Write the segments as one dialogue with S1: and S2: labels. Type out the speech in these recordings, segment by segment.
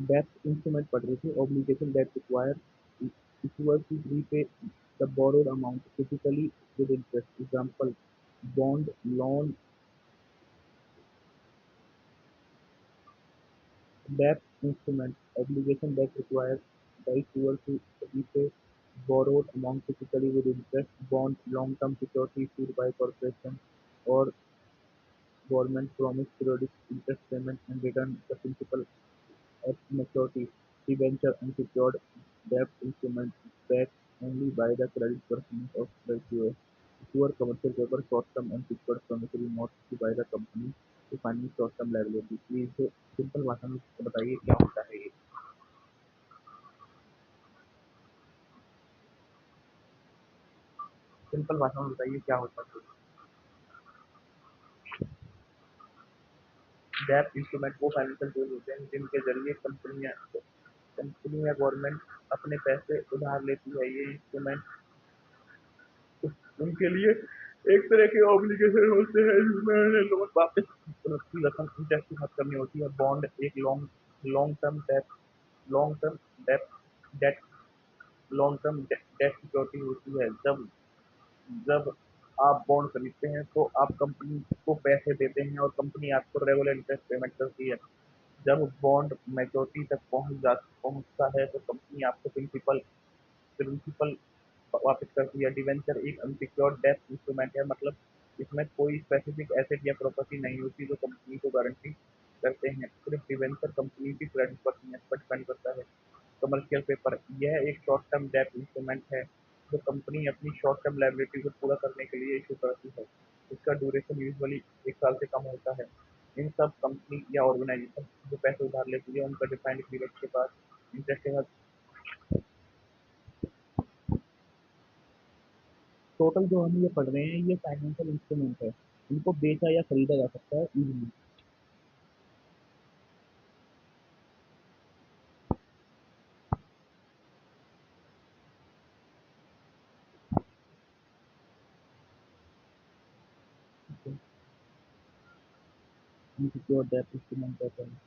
S1: डेब्ट इंस्ट्रूमेंट पढ़ रही थी, obligation that require issuer to repay the borrowed amount, typically with interest. Example, bond, loan, debt instrument, obligation that requires the issuer to repay borrowed amount, typically with interest. Bond, long-term security issued by corporation or government, promise periodic interest payment and return the principal at maturity. Debenture, unsecured debt instrument backed only by the credit performance of the issuer. Issuer commercial paper, short-term unsecured promissory notes issued by the company to finance short-term liability. Please simple भाषा में बताइए क्या होता है ये। Simple भाषा में बताइए क्या होता है। डेब्ट इंस्ट्रूमेंट वो फाइनेंशियल टूल होते हैं जिनके जरिए कंपनी या गवर्नमेंट अपने पैसे उधार लेती है। ये इंस्ट्रूमेंट उनके लिए एक तरह के ऑब्लिगेशन होते हैं जिसमें उन्हें लोन वापस की रकम इंटरेस्ट के साथ करनी होती है। बॉन्ड एक long term debt long term debt debt long term debt security होती है। जब जब आप बॉन्ड खरीदते हैं तो आप कंपनी को पैसे देते हैं और कंपनी आपको रेगुलर इंटरेस्ट पेमेंट करती है। जब बॉन्ड मैच्योरिटी तक पहुंचता है तो कंपनी आपको प्रिंसिपल प्रिंसिपल वापस करती है। डिवेंचर एक अनसिक्योर्ड डेट इंस्ट्रूमेंट है, मतलब इसमें कोई स्पेसिफिक एसेट या प्रॉपर्टी नहीं होती जो कंपनी को गारंटी करते हैं। सिर्फ डिवेंचर कंपनी की क्रेडिट वर्थिनेस पर डिपेंड करता है। कमर्शियल पेपर यह एक शॉर्ट टर्म डेट इंस्ट्रूमेंट है जो कंपनी अपनी शॉर्ट टर्म लायबिलिटी को पूरा करने के लिए इशू करती है। इसका ड्यूरेशन यूजुअली 1 साल से कम होता है। इन सब कंपनी या ऑर्गेनाइजेशन जो पैसे उधार लेती है उनका डिफाइंड पीरियड के बाद इंटरेस्ट के साथ टोटल जो हम ये पढ़ रहे हैं ये फाइनेंशियल इंस्ट्रूमेंट है। इनको बेचा या खरीदा जा सकता है इजीली। अनसिक्योर्ड डेट इंस्ट्रूमेंट कहते हैं।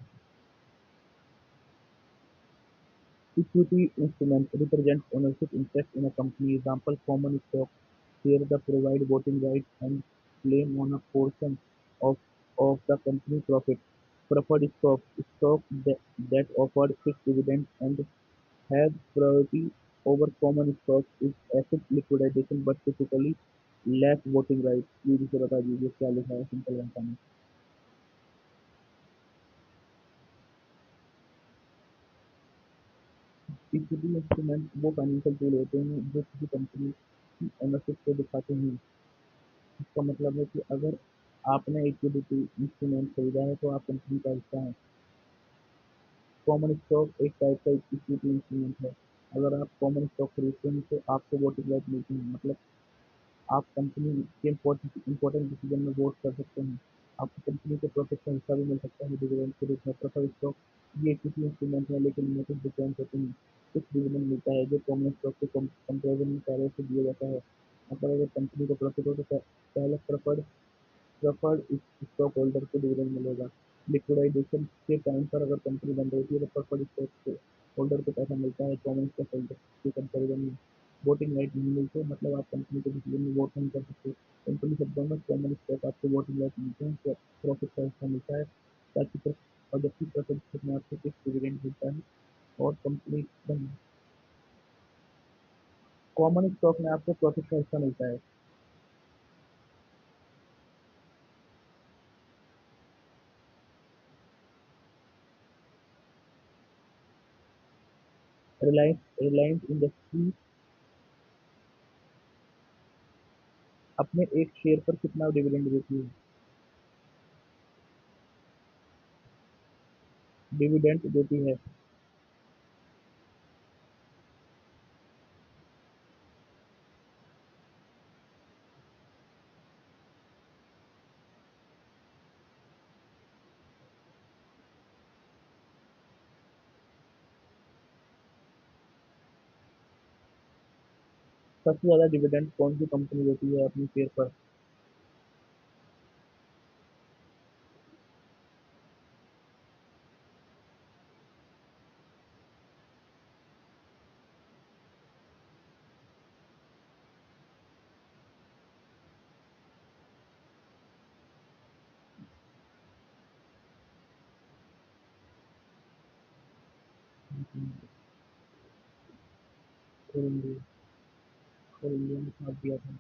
S1: Equity instrument represents ownership interest in a company. Example, common stock, share the provide voting rights and claim on a portion of, of the company profit. Preferred stock, stock that offered fixed dividends and has priority over common stock is asset liquidation but typically less voting rights। ये जिसे बता दीजिए क्या लिखा है simple भाषा में। Equity instrument वो फाइनेंशियल टूल होते हैं जो किसी कंपनी की ओनरशिप को दिखाते हैं। इसका मतलब है कि अगर आपने इक्विटी इंस्ट्रूमेंट खरीदा है तो आप कंपनी का हिस्सा हैं। कॉमन स्टॉक एक टाइप का इक्विटी इंस्ट्रूमेंट है। अगर आप कॉमन स्टॉक खरीदते हैं तो आपको वोटिंग राइट मिलती है, मतलब आप कंपनी के इम्पोर्टेंट डिसीजन में वोट कर सकते हैं। आपको कंपनी के प्रॉफिट का हिस्सा भी मिल सकता है डिविडेंड के रूप में। प्रेफर्ड स्टॉक ये इक्विटी इंस्ट्रूमेंट है लेकिन इनमें कुछ डिफरेंस होते हैं। कुछ डिविडेंड मिलता है जो कॉमन स्टॉक के कंपेरिजन में पहले से दिया जाता है। मतलब अगर कंपनी को प्रॉफिट हो तो पहले प्रेफर्ड प्रेफर्ड स्टॉक होल्डर को डिविडेंड मिलेगा। लिक्विडेशन के टाइम पर अगर कंपनी बंद होती है तो प्रेफर्ड स्टॉक होल्डर को पैसा मिलता है कॉमन स्टॉक होल्डर के कंपेरिजन में। वोटिंग राइट नहीं मिलते, मतलब आप कंपनी के डिसीजन में वोट नहीं कर सकते। कंपनी शब्दों में कॉमन स्टॉक आपको वोटिंग राइट मिलते हैं, प्रॉफिट का हिस्सा मिलता है ताकि और जबकि प्रॉफिट स्टॉक में आपको फिक्स डिविडेंड मिलता है और कंपनी कॉमन स्टॉक में आपको प्रॉफिट का हिस्सा मिलता है। रिलायंस रिलायंस इंडस्ट्री अपने एक शेयर पर कितना डिविडेंड देती है? डिविडेंड देती है। सबसे ज्यादा डिविडेंड कौन सी कंपनी देती है अपने शेयर पर? और इंडिया और इंडिया ने साथ दिया था।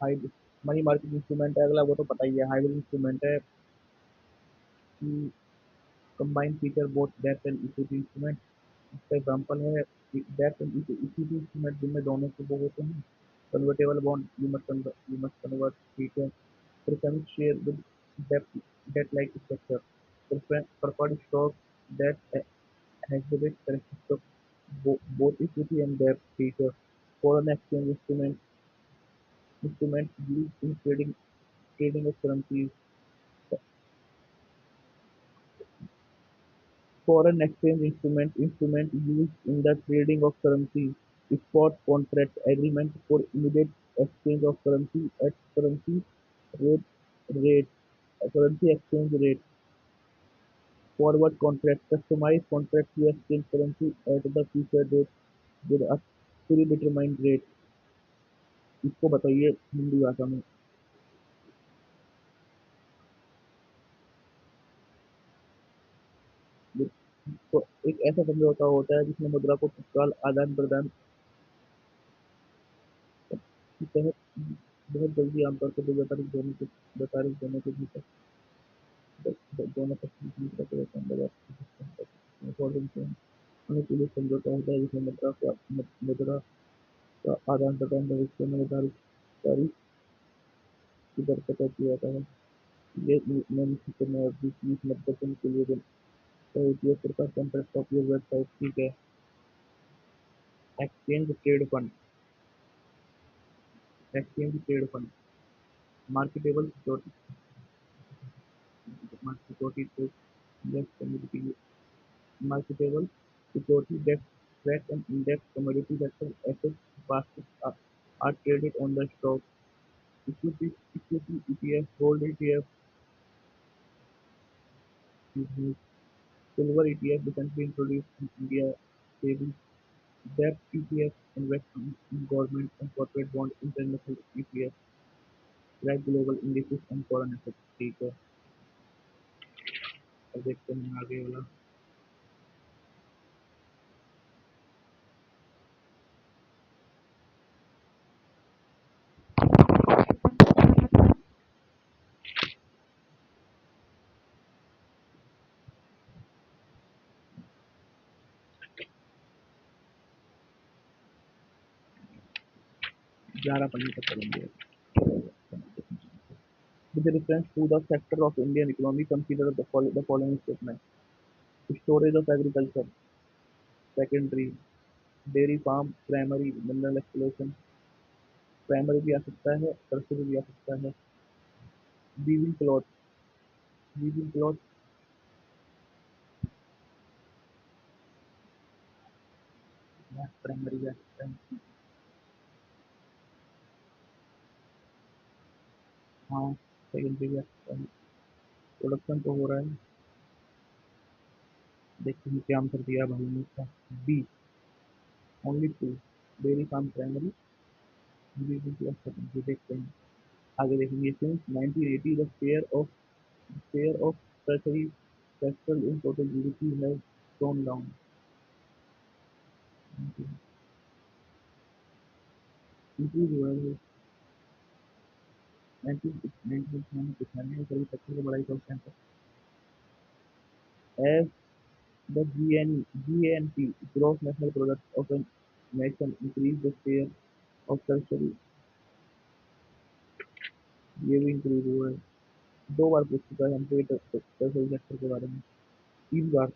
S1: हाइब्रिड मनी मार्केट इंस्ट्रूमेंट है अगला, वो तो पता ही है। हाइब्रिड इंस्ट्रूमेंट है कि कंबाइन फीचर बोथ डेप्थ एंड इक्विटी इंस्ट्रूमेंट। इसका एग्जांपल है डेप्थ एंड इक्विटी इंस्ट्रूमेंट, जिनमें दोनों के वो होते हैं। Convertible bond, you must convert, ठीक है। प्रेफरेंस शेयर विद डेप्थ debt like structure. preferred stock that exhibit characteristics of both equity and debt, ठीक है। foreign exchange instrument used in trading of currencies। Foreign exchange instrument used in the trading of currency, spot contract agreement for immediate exchange of currency at rate rate currency exchange rate, forward contract, customized contract to exchange currency at the future date with a predetermined rate। इसको बताइए हिंदी भाषा में। तो एक ऐसा समझौता होता है जिसमें मुद्रा को तत्काल आदान प्रदान के तहत बहुत जल्दी, आमतौर पर दो तारीख दोनों के भीतर दोनों पक्ष के बीच रखे रहते हैं बाजार के सिस्टम तक अकॉर्डिंग से अनुकूलित समझौता होता है जिसमें मुद्रा का आदान प्रदान भविष्य में निर्धारित तारीख की दर पर तय किया जाता है। ये निर्णय निश्चित समय अवधि 30-90 दिन के लिए उपयोग प्रकार कॉन्ट्रैक्ट का उपयोग वेबसाइट, ठीक है। Exchange trade fund, exchange trade fund, marketable security को index commodity, marketable security that track and index commodity sector assets baskets are traded on the stock. Equity ETF, gold ETF, silver ETF recently introduced in India, savings, debt ETF invest in government and corporate bond, international ETF track global indices and foreign assets, ठीक है। अब देखते हैं आगे वाला। 11 पन्ने तक करेंगे। With reference to the sector of Indian economy, consider the following statement. Storage of agriculture, secondary, dairy farm, primary, mineral exploration. Primary भी आ सकता है, टर्शियरी भी आ सकता है। Weaving cloth, weaving cloth, primary भी आ सकता है। हाँ, सेकेंडरी भी आ सकता है। प्रोडक्शन तो हो रहा है, देखते हैं क्या आंसर दिया भाई ने इसका। B, only two, dairy farm primary, weaving cloth secondary. देखते हैं आगे देखेंगे। Since 1980 the share of tertiary sector in total GDP has gone down. Increase हुआ है 1996 में सभी सेक्टर को बढ़ाई 10%। As the GNP, gross national product of a nation, increase the share of tertiary, ये भी इंक्रीज हुआ है। 2 बार पूछ चुका है हमसे टर्शरी सेक्टर के बारे में, 3 बार।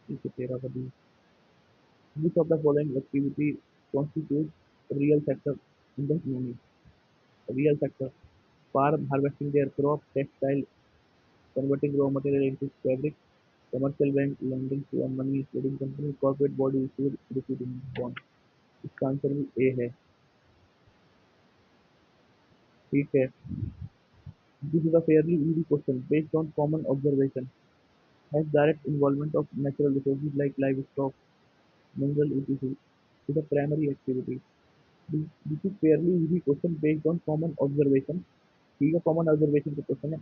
S1: ठीक है, 13 का 20। Which of the following activity constitutes real sector in the economy? Real sector, farm harvesting their crop, textile converting raw material into fabric, commercial bank lending to a money trading company, corporate body issued receiving bond. इसका answer भी ए है। ठीक है। This is a fairly easy question based on common observation has direct involvement of natural resources like livestock, mineral etc. is a primary activity. This is fairly easy question based on common observation. ठीक है, common observation का question है।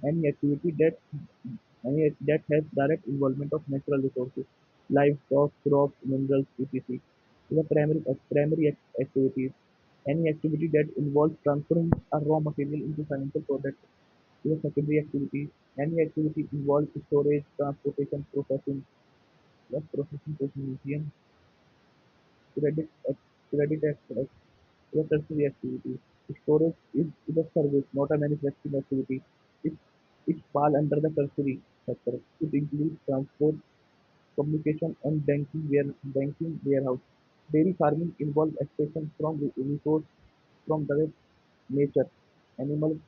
S1: any that has direct involvement of natural resources, livestock, crops, minerals, etc. is a primary activity. Any activity that involves transferring a raw material into financial products is a secondary activity. Any activity involves storage, transportation, processing, plus processing technician, credit, credit extract, is a tertiary activity. Storage is a service, not a manufacturing activity. It, it falls under the tertiary sector. It includes transport, communication, and banking warehouse. Dairy farming involves extraction from resource from the nature, animal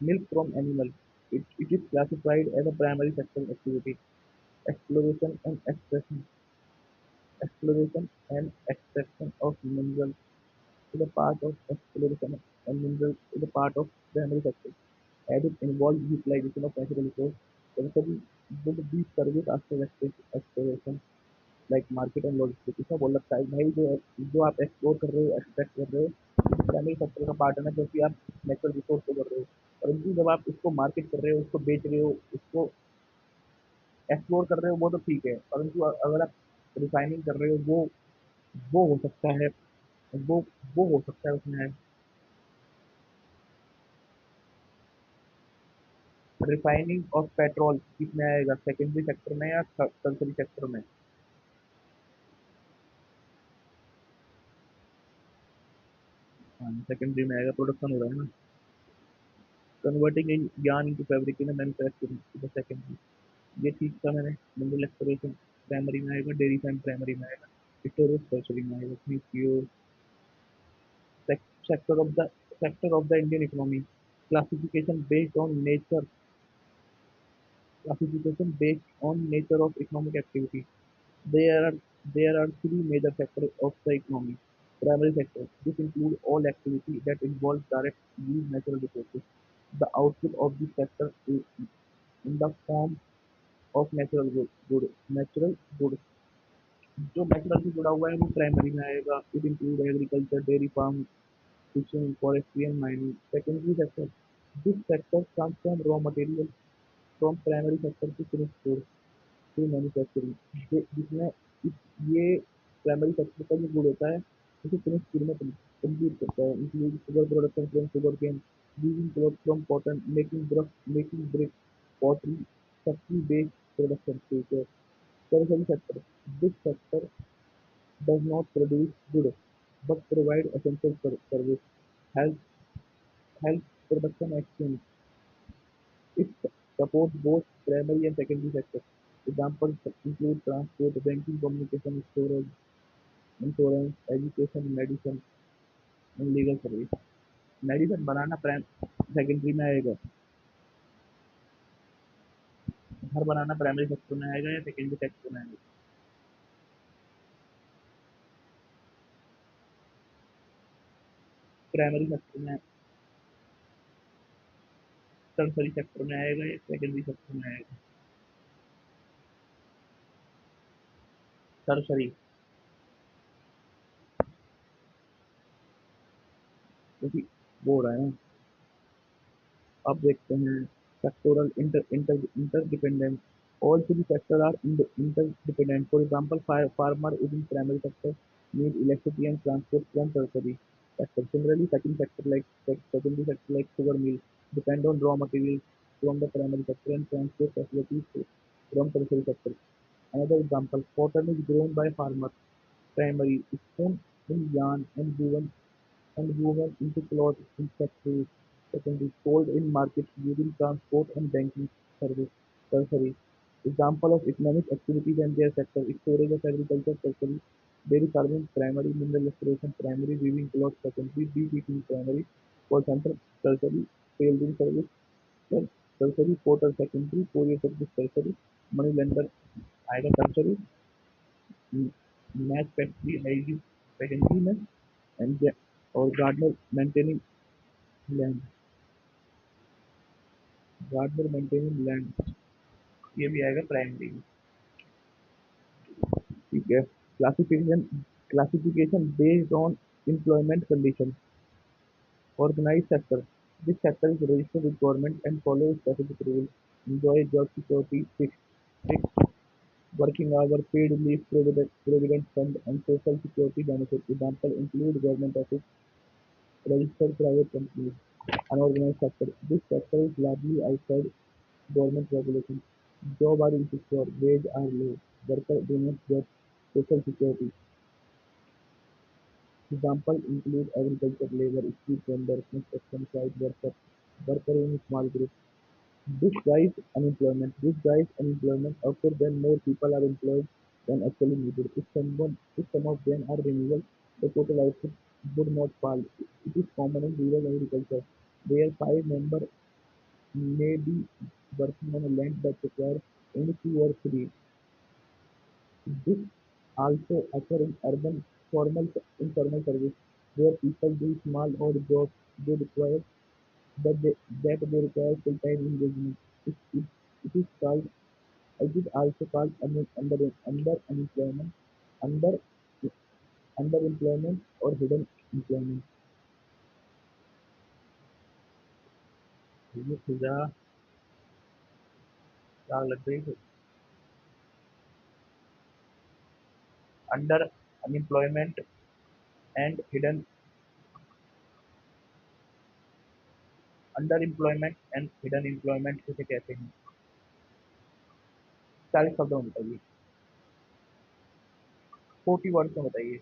S1: milk from animal. It is classified as a primary sector activity. Exploration and extraction of minerals is a part of exploration and minerals is a part of primary sector. As it involves utilization of natural resources, tertiary would be service after exploration like market and logistics। इसमें बोल लगता है भाई जो आप explore कर रहे हो एक्सट्रैक्ट कर रहे हो प्राइमरी सेक्टर का पार्ट है ना, क्योंकि आप नेचुरल रिसोर्स को कर रहे हो। परंतु जब आप उसको मार्केट कर रहे हो, उसको बेच रहे हो, उसको एक्सप्लोर कर रहे हो, वो तो ठीक है। परंतु अगर आप रिफाइनिंग कर रहे हो, वो हो सकता है, वो वो हो सकता है उसमें रिफाइनिंग ऑफ पेट्रोल किसमें आएगा, सेकेंडरी सेक्टर में या टर्सरी सेक्टर में? हाँ, सेकेंडरी में आएगा, प्रोडक्शन हो रहा है ना। Converting yarn into fabric in a manufacturing is the secondary। ये ठीक था मैंने। मिनरल एक्सप्लोरेशन प्राइमरी में आएगा, डेयरी फार्म प्राइमरी में आएगा, स्टोरेज टर्सरी में आएगा। Thank you. Sector of the sector of the Indian economy classification based on nature classification based on nature of economic activity। There are there are three major sectors of the economy. Primary sector. This includes all activity that involves direct use natural resources. The output of this sector is in the form of natural good। जो natural से जुड़ा हुआ है वो primary में आएगा। It include agriculture, dairy farm, fishing, forestry and mining. Secondary sector. This sector transform raw material from primary sector to finish good to manufacturing. जिसमें ये प्राइमरी सेक्टर का जो गुड होता है उसे फिनिश गुड में कंप्लीट करता है। Include sugar production from sugarcane, weaving cloth from cotton, making brick, pottery, factory based production. ठीक है। Tertiary sector. This sector does not produce goods but provide essential service, health, health production exchange. It supports both primary and secondary sectors. Examples include transport, banking, communication, storage, insurance, education, medicine, and legal service। Medicine banana prime secondary में आएगा, घर बनाना primary sector में आएगा या secondary sector में आएगा? Primary sector में, tertiary sector में आएगा या सेकेंडरी सेक्टर में आएगा? टर्सरी, क्योंकि वो हो रहा है ना। अब देखते हैं sectoral interdependence। All three sectors are interdependent. For example, farmer within primary sector need electricity and transport from tertiary sector. Similarly, secondary sector like sugar mill depend on raw materials from the primary sector and transport facilities from tertiary sector। Another example, cotton is grown by farmer primary, spun in yarn and woven into cloth in factories, secondary, sold in markets using transport and banking service, tertiary. Example of economic activities and their sector: storage of agriculture, tertiary; dairy farming, primary; mineral exploration, primary; weaving cloth, secondary; beekeeping, primary; call center, tertiary; failed in service, then tertiary, quarter secondary, 4 years service tertiary, money lender आएगा tertiary, match factory आएगी secondary में, and और land gardener maintaining land ये भी आएगा primary में। ठीक है। Classification classification based on employment condition. Organized sector. This sector is registered with government and follows specific rules. Enjoy job security, fixed working hours, paid leave, provident fund, and social security benefits. Example include government office, registered private companies, unorganized sector. This sector is largely outside government regulations. Jobs are insecure, wages are low, workers do not get social security. Examples include agriculture labor, street vendor, construction site worker in small groups. This drives unemployment occurs when more people are employed than actually needed. If some of them are renewable, the total output would not fall. It is common in rural agriculture, where five members may be working on a land that requires only two or three. This also occurs in urban formal informal service, where people do small odd jobs they require that they, that they require full-time engagement. It is called it is also called unemployment, under underemployment or hidden employment. ये खुदा क्या लग रही है under unemployment and hidden under employment and hidden employment किसे कहते हैं? 40 शब्दों में बताइए, 40 वर्ड्स में बताइए।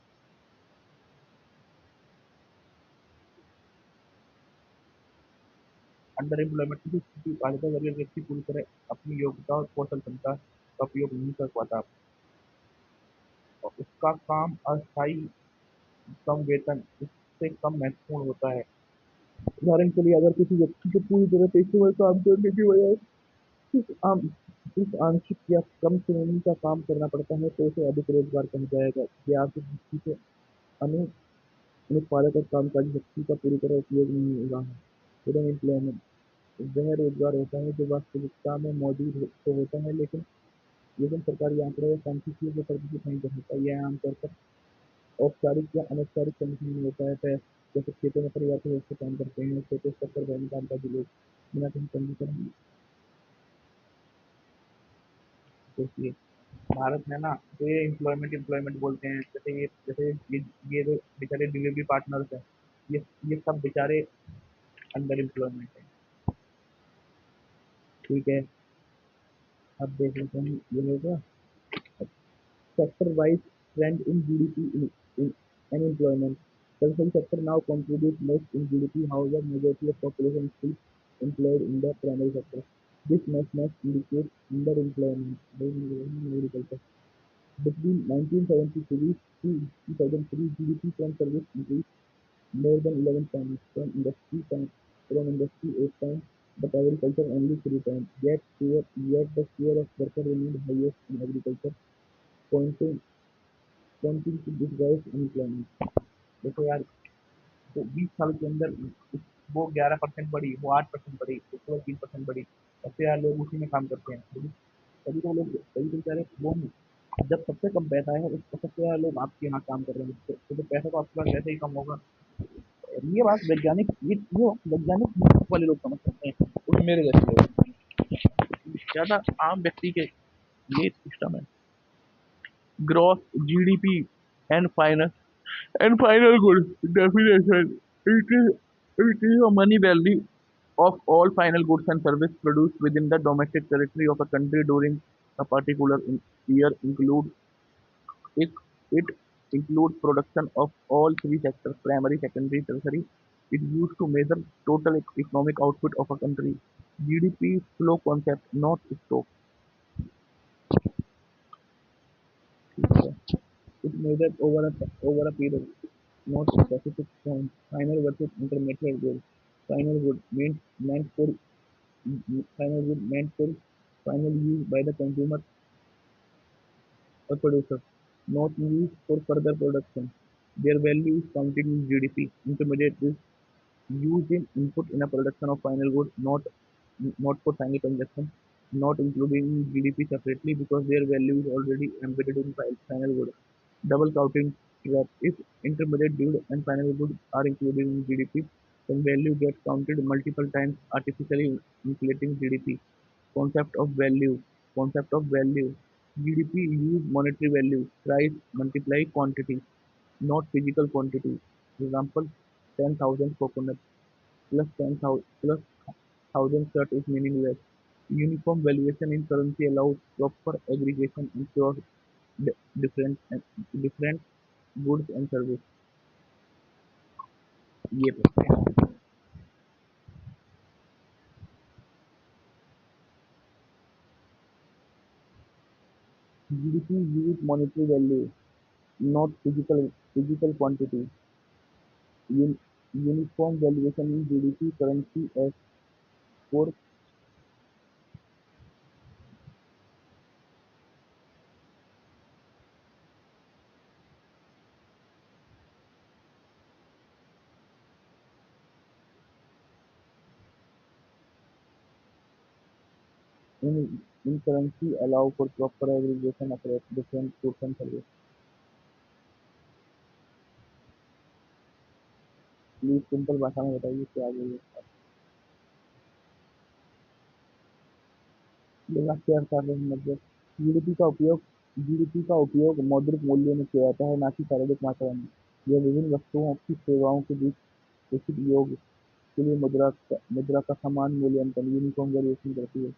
S1: अंडर एम्प्लॉयमेंट की स्थिति बाधित है जब व्यक्ति पूरी तरह अपनी योग्यता और कौशल क्षमता का उपयोग नहीं कर पाता और उसका काम अस्थायी, कम वेतन, उससे कम महत्वपूर्ण होता है। उदाहरण के लिए, अगर किसी व्यक्ति को पूरी तरह पेशेवर काम करने की बजाय सिर्फ सिर्फ आंशिक या कम श्रेणी का काम करना पड़ता है, तो उसे अधिक रोजगार कहा जाएगा। ये आर्थिक दृष्टि से अनुत्पादक और कामकाजी शक्ति का पूरी तरह उपयोग नहीं हो रहा है। हिडन एम्प्लॉयमेंट वह रोजगार होता है जो वास्तविकता में मौजूद तो होता है, लेकिन सरकारी आंकड़े या सांख्यिकी को प्रदर्शित नहीं कर सकता। यह आमतौर पर औपचारिक या अनौपचारिक संगठन में होता है, जैसे खेतों में परिवार के सदस्य काम करते हैं, छोटे स्तर पर दैनिक कामकाजी लोग बिना कहीं पंजीकरण। सोचिए, भारत में ना, तो ये एम्प्लॉयमेंट एम्प्लॉयमेंट बोलते हैं, जैसे ये जो बेचारे डिलीवरी पार्टनर्स हैं, ये सब बेचारे अंडर एम्प्लॉयमेंट है। ठीक है, अब देख लेते हैं ये होगा sector-wise trend in GDP and employment. Service sector now contributes most in GDP. However, majority of population is still employed in the primary sector. This mismatch indicates underemployment. Agriculture. Between 1973 to 2003, GDP from service increased more than 11 times, from industry 8 times, but agriculture only 3 times. Yet the share of worker remained highest in agriculture, pointing pointing to disguised unemployment। देखो यार, तो 20 साल के अंदर वो 11% बढ़ी, वो 8% बढ़ी, उसके बाद 3% बढ़ी। सबसे यार लोग उसी में काम करते हैं, तभी तो बेचारे वो हैं। जब सबसे कम पैसा है, उस सबसे ज्यादा लोग आपके यहाँ काम कर रहे हैं, तो पैसा तो आपके पास वैसे ही कम होगा। ये बात वैज्ञानिक वाले लोग समझ सकते हैं, और मेरे जैसे लोग, ज्यादा आम व्यक्ति के ये सिस्टम है। Gross GDP and final good definition. It is a money value of all final goods and services produced within the domestic territory of a country during a particular year. It, it includes production of all three sectors: primary, secondary, tertiary. It is used to measure total economic output of a country. GDP is flow concept, not stock. It measures over a period, not specific point. Final versus intermediate goals. Final good meant for final use by the consumer or producer, not used for further production. Their value is counted in GDP. Intermediate is used in input in a production of final good, not for final consumption, not including in GDP separately because their value is already embedded in final good. Double counting trap. If intermediate good and final good are included in GDP, then value gets counted multiple times, artificially inflating GDP. Concept of value. Concept of value. GDP use monetary value, price multiply quantity, not physical quantity. Example, 10,000 coconut plus 10,000 plus 1,000 shirt is meaningless. Uniform valuation in currency allows proper aggregation ensures different goods and service. ये पढ़ते हैं GDP use monetary value, not physical quantity. Un, uniform valuation in GDP currency as for in currency allow for proper aggregation across different goods and services. Please simple भाषा में बताइए क्या बोलिए ये वाक्य अर्थ आ रहे हैं मतलब जीडीपी का उपयोग जीडीपी का उपयोग मौद्रिक मूल्य में किया जाता है ना कि शारीरिक मात्रा में यह विभिन्न वस्तुओं की सेवाओं के बीच उचित योग के लिए मुद्रा का समान मूल्यांकन यूनिफॉर्म वेरिएशन करती है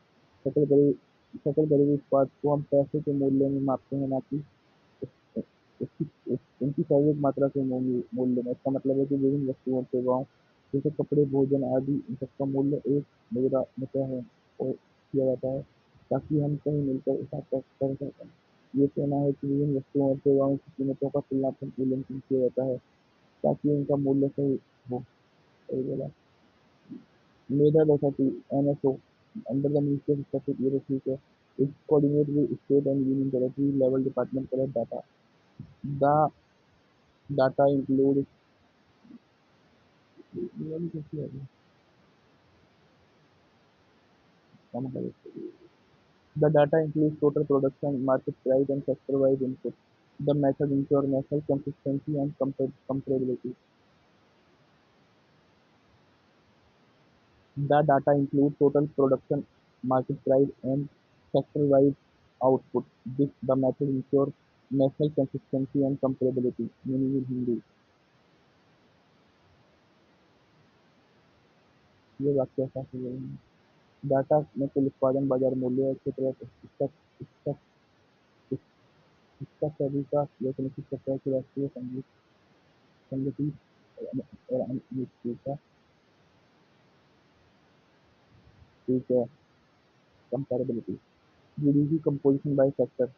S1: सकल घरेलू उत्पाद को हम पैसे के मूल्य में मापते हैं ना कि उनकी शारीरिक मात्रा के मूल्य में इसका मतलब है कि विभिन्न वस्तुओं और सेवाओं जैसे कपड़े भोजन आदि इन सबका मूल्य एक मुद्रा में तय है और किया जाता है ताकि हम कहीं मिलकर हिसाब कर सकें ये कहना है कि विभिन्न वस्तुओं और सेवाओं की कीमतों का तुलनात्मक मूल्यांकन किया जाता है ताकि उनका मूल्य सही हो सही बोला Neither authority, NSO, under the Ministry of Security Research, is coordinate with state and union territory level department collect data. The data include the data includes total production, market price, and sector-wise input. The method ensures national consistency and comparability. The data includes total production, market price, and sector-wise output. The method ensures national consistency and comparability. Meaning in Hindi. ये वाक्य ऐसा ही है data में कुल उत्पादन बाजार मूल्य क्षेत्र इसका इसका सभी का यह सुनिश्चित करता है कि राष्ट्रीय संगति और अनिश्चितता ठीक है comparability. GDP composition by sector.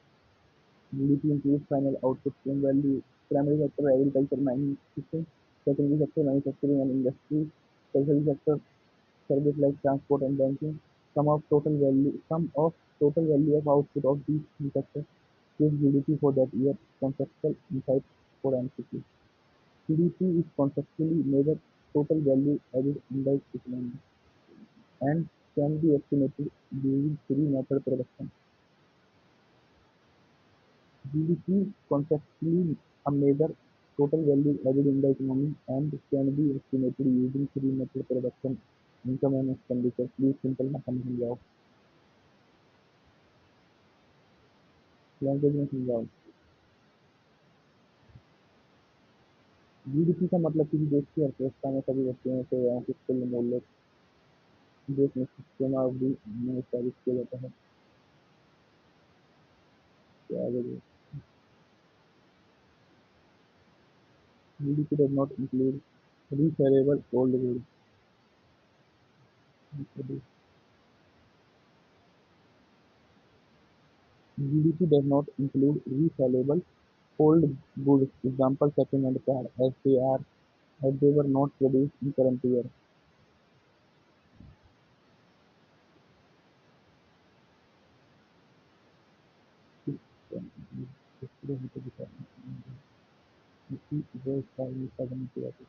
S1: GDP includes final output stream value. Primary sector agriculture, mining, system. Secondary sector manufacturing and industry. Tertiary sector service like transport and banking. Sum of total value of output of these three sectors gives GDP for that year. Conceptual insight for MCQ. GDP is conceptually measured total value added in the economy and can be estimated using three method production. GDP conceptually a measure total value added in the economy and can be estimated using three method production, income and expenditure. Please simple ना समझाओ language में समझाओ GDP का मतलब किसी देश की अर्थव्यवस्था में सभी वस्तुओं सेवाओं के कुल मूल्य देश में सीमावधि में स्थापित किया जाता है क्या आगे GDP does not include resellable old goods. GDP does not include resellable old goods. Example second-hand car as they were not produced in current year. रही तो दिखा क्योंकि वो इसका यूज़ करने की बात है।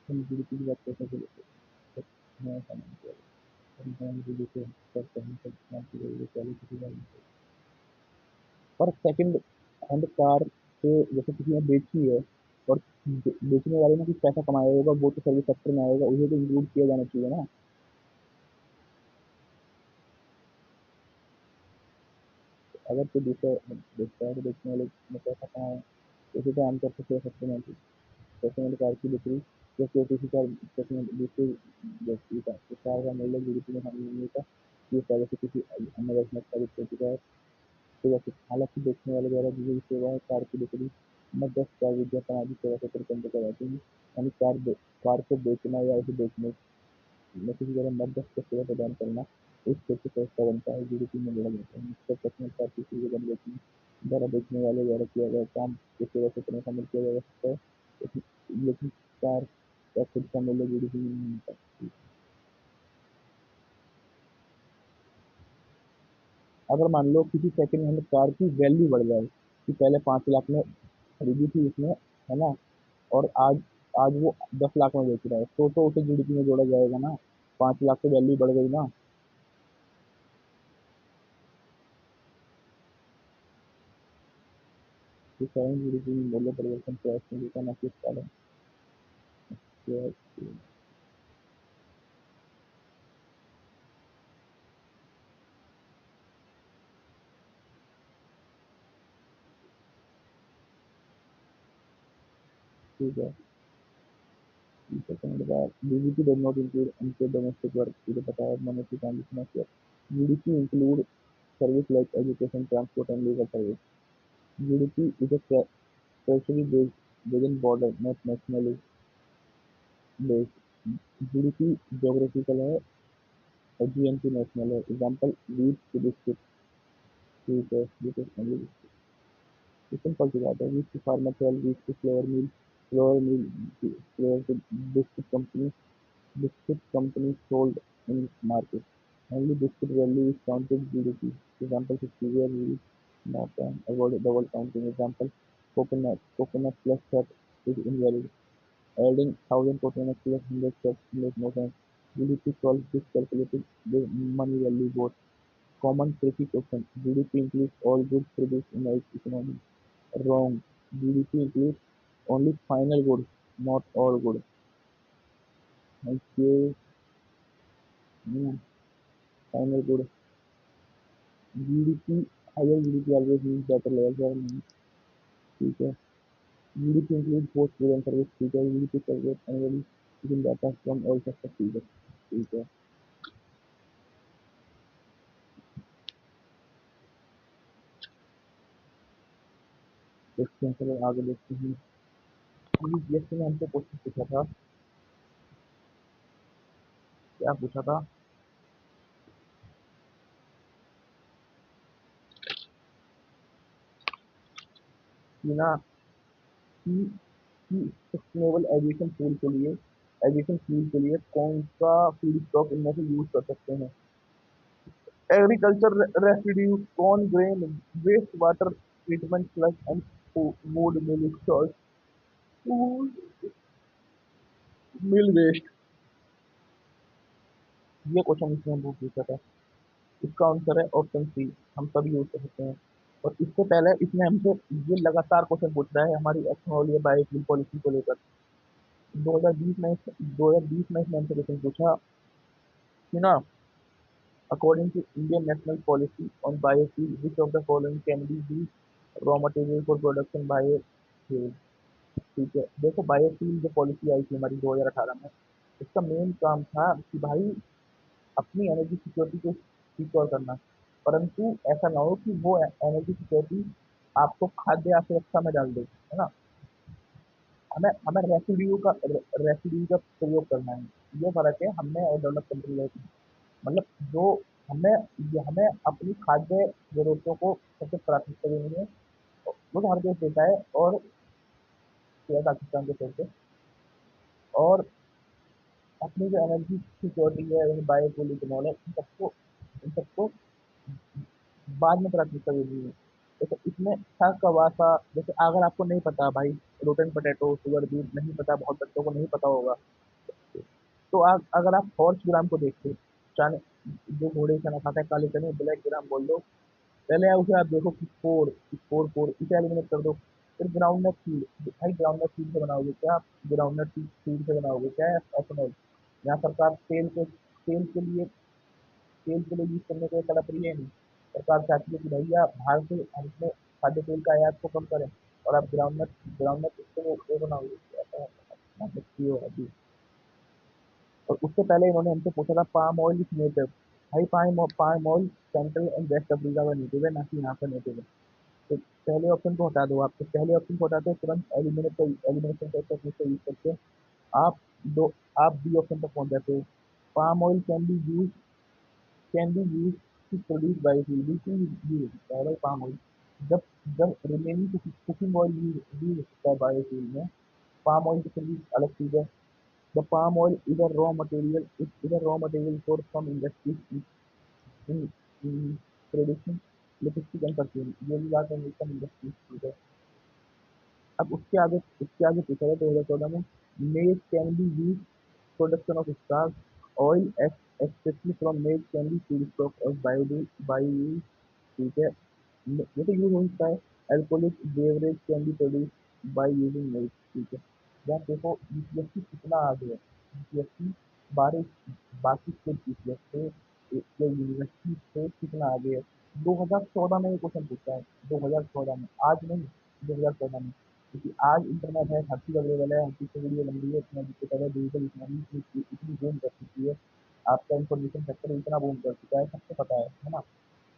S1: हम जीडीपी की बात करते थे तो नया सामान किया हम मान लीजिए जैसे करते हैं सब काम की वजह से पहले किसी बात नहीं। और सेकंड हैंड कार से जैसे किसी ने बेची है और बेचने वाले ने कुछ पैसा कमाया होगा वो तो सर्विस सेक्टर में आएगा उसे तो इंक्लूड किया जाना चाहिए ना। अगर कोई दूसरा बेचता है तो बेचने वाले ने पैसा कमाया उसे तो आमतौर पर कह सकते हैं कि सेकंड कार की बिक्री जैसे किसी कार सेकंड दूसरी व्यक्ति का तो कार का मूल्य जीडीपी में शामिल नहीं होता ये पहले से किसी अन्य वर्ष में साबित हो चुका है। तो वैसे हालांकि बेचने वाले द्वारा दी गई सेवा है कार की बिक्री मध्यस्थ कार विज्ञापन सामाजिक सेवा से अंतर्गत कराती है यानी कार को बेचना या उसे बेचने में किसी तरह मध्यस्थ को सेवा प्रदान करना इस क्षेत्र का हिस्सा बनता है जीडीपी में जोड़ा जाता है इसका कस्टमर कार की चीजें बन जाती है द्वारा बेचने वाले द्वारा किया गया काम को सेवा क्षेत्र में शामिल किया जा सकता है लेकिन कार का खुद का मूल्य जीडीपी में नहीं होता। अगर मान लो किसी सेकंड हैंड कार की वैल्यू बढ़ जाए कि पहले 5 लाख में खरीदी थी उसने है ना और आज आज वो 10 लाख में बेच रहा है तो उसे जीडीपी में जोड़ा जाएगा ना। 5 लाख की वैल्यू बढ़ गई ना। तो स्वयं जीडीपी में मूल्य परिवर्तन प्रयास नहीं होता ना कि इस कारण से। ठीक है। सेकंड बार जीडीपी डज नॉट इंक्लूड उनके डोमेस्टिक वर्क मुझे पता है मैंने उसकी ट्रांजेक्शन किया। GDP include service like education transport and legal service. GDP is a tertiary based within border not nationally based। GDP geographical है और जीएनपी नेशनल है एग्जांपल रीच टू डिस्ट्रिक्ट। ठीक है ये तो समझ सिंपल सी बात है reach to farmer sale reach to flour mill flour to biscuit company biscuit companies sold in market. Only biscuit value is counted GDP. Example 50 where we not avoid double counting. Example coconut plus fat is invalid. Adding 1000 coconut plus 100 fat make no sense. GDP solves this calculated the money value both. Common tricky question. GDP includes all goods produced in the economy. Wrong. GDP includes only final goods, not all goods. Thank you. Final good. GDP higher GDP always means better level for money. ठीक है। GDP include both good and service. ठीक है। GDP service annually with data from all sector. ठीक है। ठीक है। देखते हैं चलो आगे देखते हैं। जीएसटी में हमसे क्वेश्चन पूछा था। क्या पूछा था कि ना कि सस्टेनेबल एविएशन फ्यूल के लिए कौन सा फीड स्टॉक इनमें से यूज कर सकते हैं। Agriculture residue corn grain waste water treatment sludge and wood mill salt mill waste. ये क्वेश्चन इसने हमको पूछा था। इसका आंसर है ऑप्शन सी हम सभी यूज कर सकते हैं। और इससे पहले इसने हमसे ये लगातार क्वेश्चन पूछ रहा है हमारी एथनॉल या बायोफ्यूल पॉलिसी को लेकर। 2020 में इसने हमसे क्वेश्चन पूछा कि ना according to Indian national policy on biofuel which of the following can be the raw material for production biofuel. ठीक है। देखो बायोफ्यूल जो पॉलिसी आई थी हमारी 2018 में इसका मेन काम था कि भाई अपनी एनर्जी सिक्योरिटी को सिक्योर करना। परंतु ऐसा ना हो कि वो एनर्जी सिक्योरिटी आपको खाद्य असुरक्षा में डाल दे है ना। हमें हमें रेसिड्यू का प्रयोग करना है। ये फर्क है हमें और डेवलप कंट्री में। मतलब जो हमें हमें अपनी खाद्य जरूरतों को सबसे प्राथमिकता देनी है वो तो हर देश देता है और पाकिस्तान के तौर पे। और अपनी जो एनर्जी सिक्योरिटी है बायोपॉलिटिनॉल है इन सबको बाद में प्राथमिकता देनी है। जैसे इसमें था कवासा, जैसे अगर आपको नहीं पता भाई, रोटन पोटैटो, शुगर बीट नहीं पता, बहुत बच्चों को नहीं पता होगा, तो आप अगर आप हॉर्स ग्राम को देखते, चने, जो घोड़े चना खाता है, काले चने, ब्लैक ग्राम बोल दो, पहले उसे आप देखो कि स्कोर फोर इसे एलिमिनेट कर दो। फिर ग्राउंडनट सीड, भाई ग्राउंडनट सीड से बनाओगे क्या आप? ग्राउंडनट सीड से बनाओगे क्या एथेनॉल? यहाँ सरकार तेल के लिए यूज करने के लिए तड़प रही है नहीं। सरकार चाहती है कि भैया बाहर से हम अपने खाद्य तेल का आयात को कम करें, और आप ग्राउंडनट इससे वो बनाओगे, ऐसा है अभी। और उससे पहले इन्होंने हमसे पूछा था पाम ऑयल इज नेटिव। भाई palm oil central and west Africa का नेटिव है, ना कि यहाँ का नेटिव है। तो पहले ऑप्शन को हटा दो, आप तो पहले ऑप्शन को हटाते हो तुरंत एलिमिनेशन टेक्निक को यूज करके आप दो आप बी ऑप्शन तक पहुंच जाते हो। Palm oil can be use to produce biofuel, बिल्कुल यूज होता है भाई पाम ऑयल। जब जब रिमेनिंग कुकिंग ऑयल यूज होता है बायोफ्यूल में, पाम ऑयल की सर्विस अलग चीज है। The palm oil is a raw material for some industries in in producing lipstick and perfume, ये भी बात है, सम इंडस्ट्रीज है। अब उसके आगे पूछा है 2014 में, मेज can be use production of starch oil especially from maize can be feedstock of bio, ठीक है। ये तो यूज हो सकता है। Alcoholic beverage can be produce by using milk, ठीक है। यहाँ देखो यूपीएससी कितना आगे है, यूपीएससी बारह बाकी स्टेट यूपीएससी से या यूनिवर्सिटी से कितना आगे है। 2014 में ये क्वेश्चन पूछा है, 2014 में, आज नहीं, 2014 में। क्योंकि आज इंटरनेट है, हर चीज अवेलेबल है, हर चीज की वीडियो बन रही है, इतना दिक्कत है, डिजिटल इकोनॉमी इतनी बूम कर चुकी है, आपका इंफॉर्मेशन सेक्टर इतना बूम कर चुका है, सबको पता है ना।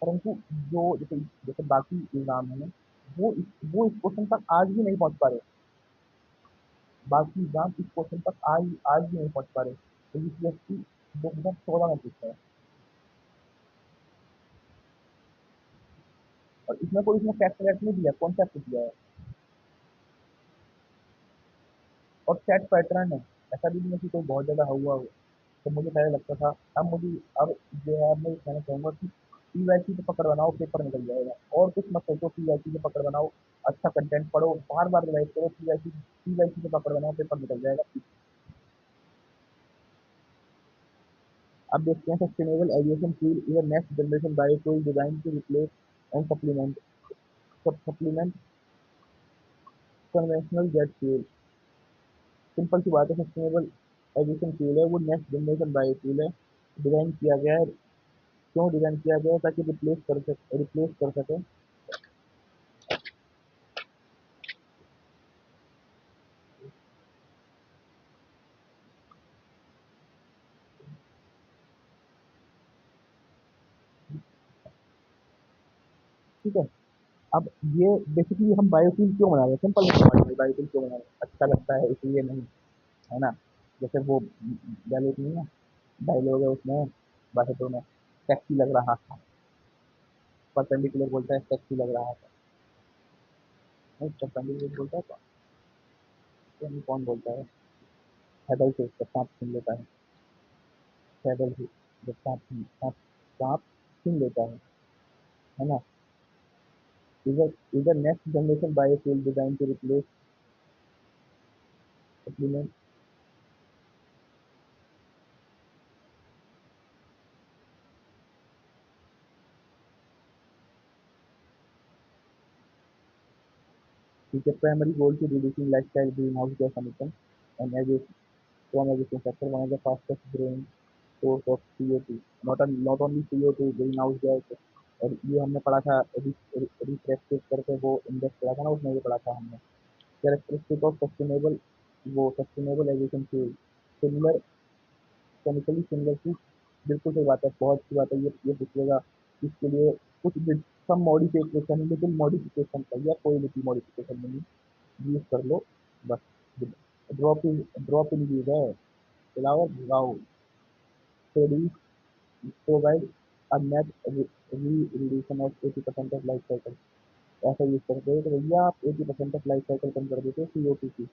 S1: परंतु जो जैसे जैसे बाकी एग्जाम है, वो इस क्वेश्चन तक आज भी नहीं पहुंच पा रहे। बाकी एग्जाम इस क्वेश्चन तक आज आज भी नहीं पहुंच पा रहे, तो यूपीएससी 2014 में पूछा है। और इसमें कोई इसमें फैक्ट वैक्ट नहीं दिया, कॉन्सेप्ट दिया है, और सेट पैटर्न है। ऐसा भी नहीं है कि कोई बहुत ज्यादा हुआ हो। तो मुझे पहले लगता था, अब जो है, अब मैं ये कहना चाहूंगा कि पीवाईक्यू पे पकड़ बनाओ, पेपर निकल जाएगा। और कुछ मत सोचो, पीवाईक्यू पे पकड़ बनाओ, अच्छा कंटेंट पढ़ो, बार बार रिवाइज करो, पीवाईक्यू पे पकड़ बनाओ, पेपर निकल जाएगा। अब देखते हैं, sustainable aviation fuel is a next generation biofuel design to replace and supplement conventional jet fuel. Simple सी बात है, सस्टेनेबल एविएशन फ्यूल है, वो नेक्स्ट जनरेशन बायोफ्यूल है। डिजाइन किया गया है, क्यों डिजाइन किया गया है? ताकि रिप्लेस कर सके। ठीक है। अब ये बेसिकली हम बायोफ्यूल क्यों बना रहे हैं, सिंपल सी बायोफ्यूल क्यों बना रहे हैं, अच्छा लगता है इसलिए नहीं, है ना। जैसे वो डायलॉग नहीं है, डायलॉग है उसमें, बात में, टैक्सी लग रहा था, परपेंडिकुलर बोलता है, टैक्सी लग रहा था, नहीं परपेंडिकुलर बोलता है, कौन बोलता है? पैदल से जब सांप छीन लेता है, पैदल से जब सांप छीन लेता है ना। इधर next generation biofuel design to replace supplement, ठीक है। Primary goal to reducing lifestyle greenhouse gas emission and from aviation sector, one of the fastest growing source of CO2, not only CO2 green house gas. और ये हमने पढ़ा था, refresh करके वो index पढ़ा था ना, उसमें ये पढ़ा था हमने, characteristic of sustainable aviation fuel, similar, chemically similar to, बिल्कुल सही बात है, बहुत अच्छी बात है। ये पूछेगा इसके लिए कुछ सम मॉडिफिकेशन, लिटिल मॉडिफिकेशन चाहिए, कोई लिटिल मॉडिफिकेशन नहीं, यूज कर लो बस। ड्रॉप इन यूज है, फ्लावर भगाओ, produce, provide a net reduction of 80% of life cycle. ऐसा यूज करते हो तो भैया आप 80% ऑफ लाइफ साइकिल कम कर देते हो CO2 की।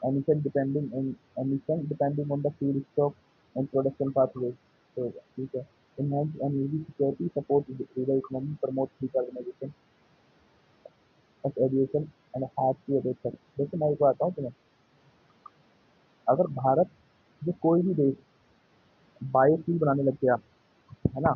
S1: Emission depending on the feed stock and production pathway, तो ठीक है। enhance energy security, support rural economy, promote decarbonization। Of aviation and heart की एविएशन। देखिए मैं एक बात बताऊँ तुम्हें, अगर भारत जो कोई भी देश बायोफ्यूल बनाने लग गया, है ना,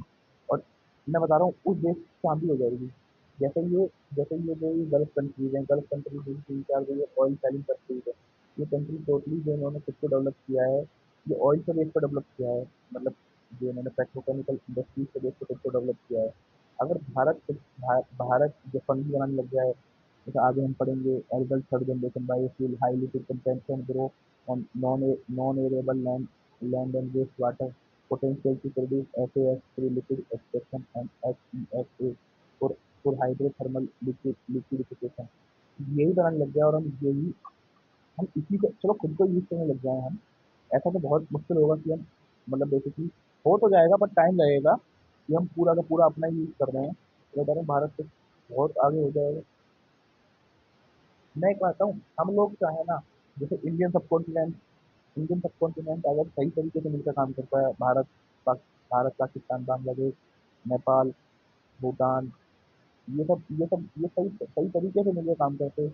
S1: और मैं बता रहा हूँ उस देश की शांति हो जाएगी। जैसे ये जो ये गल्फ कंट्रीज हैं, गल्फ कंट्रीज जो 3-4 जो ये ऑयल सेलिंग कंट्रीज है, ये कंट्री टोटली जो इन्होंने खुद को डेवलप किया है, ये ऑयल के बेस पर डेवलप किया है। मतलब जो इन्होंने पेट्रोकेमिकल इंडस्ट्रीज के बेस पर खुद को डेवलप किया है। अगर भारत जो फंड बनाने लग गया है, जैसे आगे हम पढ़ेंगे elder third generation biofuel highly contention grow on non arable land and waste water potential to produce SAF through liquid extraction and HEFA for for hydrothermal liquefaction। यही बनाने लग गया और हम इसी को चलो खुद को यूज करने लग जाए हम। ऐसा तो बहुत मुश्किल होगा कि हम मतलब बेसिकली हो तो जाएगा पर टाइम लगेगा कि हम पूरा का पूरा अपना ही यूज कर रहे हैं। तो बता रहे हैं भारत से बहुत आगे हो जाएगा। मैं एक बात बताऊँ, हम लोग चाहे ना, जैसे इंडियन सब कॉन्टिनेंट अगर सही तरीके से मिलकर काम करता है, भारत पाकिस्तान बांग्लादेश नेपाल भूटान, ये सही सही तरीके से मिलकर काम करते,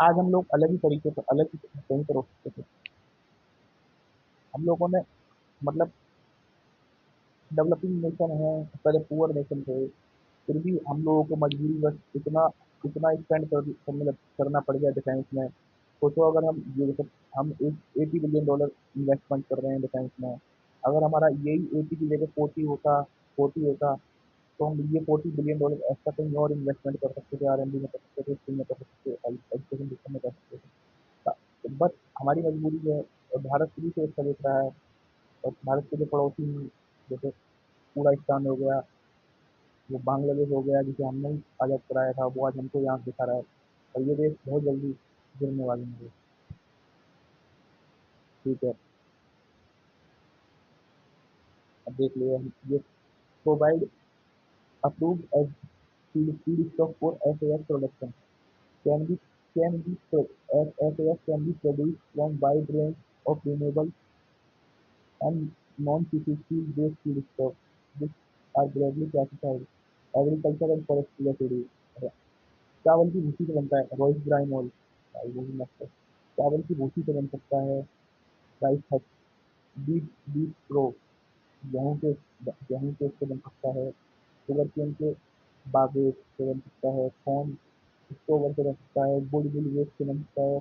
S1: आज हम लोग अलग ही तरीके से अलग ही कहीं पर हो सकते थे। हम लोगों ने मतलब डेवलपिंग नेशन है, पहले पुअर नेशन थे, फिर भी हम लोगों को मजबूरी बस इतना इतना स्पेंड करना पड़ गया डिफेंस में। सोचो अगर हम ये जैसे हम एक $80 बिलियन इन्वेस्टमेंट कर रहे हैं डिफेंस में, अगर हमारा यही 80 की जगह 40 होता तो हम ये $40 बिलियन एक्स्ट्रा कहीं और इन्वेस्टमेंट कर सकते थे, आर एन डी में कर सकते थे, स्किल में कर सकते थे, एजुकेशन सिस्टम में कर सकते थे। बट हमारी मजबूरी है और भारत शुरू से अच्छा देख रहा है। और भारत के जो पड़ोसी हैं, जैसे पूरा पाकिस्तान हो गया, वो बांग्लादेश हो गया जिसे हमने ही आज़ाद कराया था, वो आज हमको यहाँ दिखा रहा है। और ये देश बहुत जल्दी गिरने वाले हैं। ठीक है, अब देख लिया हम ये provide approved as feedstock for as production can be can be SAF can be produced from wide range of renewable and non-fossil based feedstocks, which are broadly classified agriculture and forestry residues। चावल की भूसी से बनता है Royce Bryan oil, वो भी मस्त है। चावल की भूसी से बन सकता है राइस हट, बीट बीट प्रो, गेहूं के गेहूं के उससे बन सकता है, शुगर केन के बागेट से बन सकता है, कॉर्न स्टोवर से बन सकता है, गुड़ गुड़ वेस्ट से बन सकता है,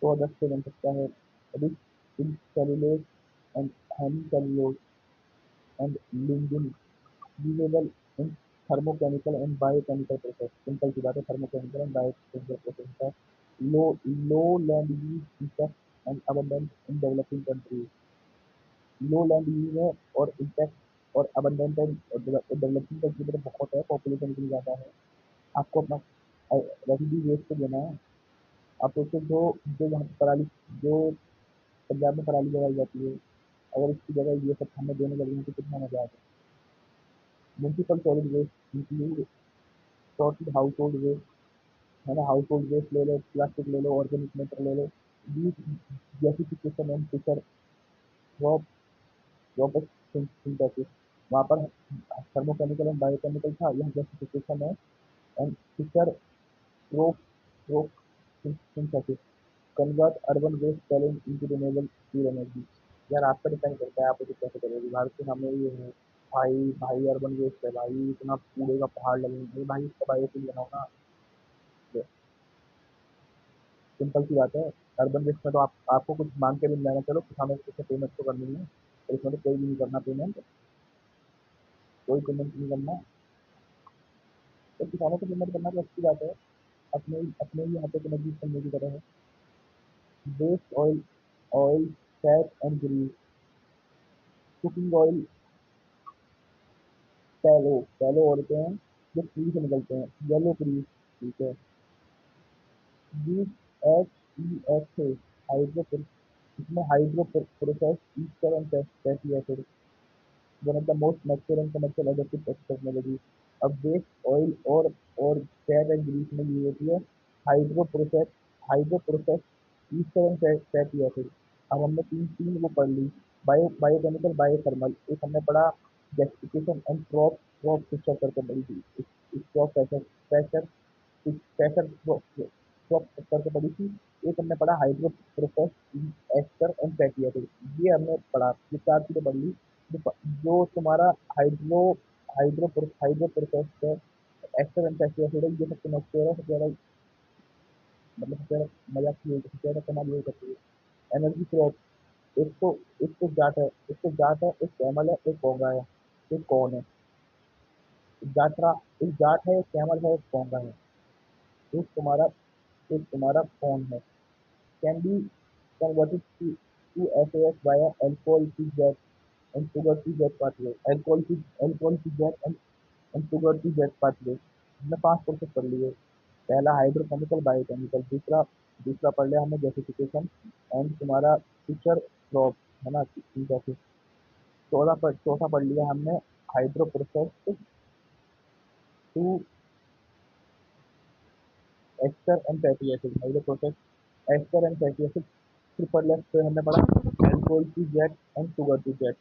S1: सौ दस से बन सकता है, rich in cellulose and hemicellulose and lignin, usable in thermochemical and biochemical process. Simple सी बात है, थर्मोकेमिकल एंड बायोकेमिकल प्रोसेस का low low land use effect and abundance in developing countries. Low land use है और impact और abundant और developing country में तो बहुत है, पॉपुलेशन इतनी ज़्यादा है। आपको अपना रेसिड्यू वेस्ट को देना है। आप सोचो जो जो यहाँ पे पराली जो पंजाब में पराली जलाई जाती है, अगर इसकी जगह ये सब हमें देने लगे हैं तो कितना मजा आ जाए। Municipal solid waste include sorted household waste, है ना, हाउस होल्ड वेस्ट ले लो, प्लास्टिक ले लो, ऑर्गेनिक मैटर ले लो, बीच gasification and Fischer crop crop synthesis. वहाँ पर थर्मोकेमिकल एंड बायोकेमिकल था, यहाँ गैसिफिकेशन है and Fischer crop crop synthesis. Convert urban waste challenge into renewable fuel energy. यार आप पर डिपेंड करता है आप उसे कैसे करोगे। भारत के सामने ये है, भाई भाई अर्बन वेस्ट है भाई, इतना कूड़े का पहाड़ लगेंगे भाई, इसका बायोफ्यूल बनाओ ना। सिंपल सी बात है। अर्बन वेस्ट में तो आपको कुछ मांग के भी नहीं लाना, चलो किसानों को कुछ पेमेंट तो करनी है, और इसमें तो कोई भी नहीं करना पेमेंट, कोई पेमेंट नहीं करना। तो किसानों को पेमेंट करना तो अच्छी बात है, अपने ही हाथों को मजबूत करने की तरह है। Waste oil fat and grease, cooking oil tallow tallow होते हैं जो ट्री से निकलते हैं, येलो ट्री। ठीक है, यूज HEFA हाइड्रो, इसमें hydro process ester and fatty acid, one of the most mature and commercial additive technology. अब वेस्ट ऑयल और फैट एंड ग्रीस में यूज होती है hydro process ester and fatty acid. अब हमने तीन तीन वो पढ़ ली, बायोकेमिकल बायोथर्मल, एक हमने पढ़ा gasification and crop crop Fischer करके पढ़ी थी, इसको प्रेशर प्रेशर प्रेशर ड्रॉप करके पढ़ी थी। एक हमने पढ़ा hydro process ester and fatty acid, ये हमने पढ़ा, ये 4 चीजें पढ़ ली। जो तुम्हारा हाइड्रो हाइड्रो प्रोसेस है, एस्टर एंड फैटी एसिड है, ये सबसे मस्त है, सबसे ज्यादा मतलब सबसे ज्यादा मजाक की है, सबसे ज्यादा कमाल ये करती है। एनर्जी क्रॉप, एक तो जाट है, एक कैमल है, एक कोंगा है, एक कौन है। जाटरा, एक जाट है, एक कैमल है, एक कोंगा है, एक तुम्हारा एक तुम्हारा कौन है। Can be converted to SAS via alcohol to jet and sugar to jet pathway. Alcohol to jet and sugar to jet pathway। हमने 5 प्रोसेस पढ़ लिए। पहला हाइड्रोकेमिकल बायोकेमिकल, दूसरा दूसरा पढ़ लिया हमने गैसिफिकेशन एंड तुम्हारा फिशर क्रॉप, है ना, ठीक है। चौथा पढ़ लिया हमने hydro process to ester and fatty acid, hydro process ester and fatty acid. फिर हमने पढ़ा alcohol to jet and sugar to jet,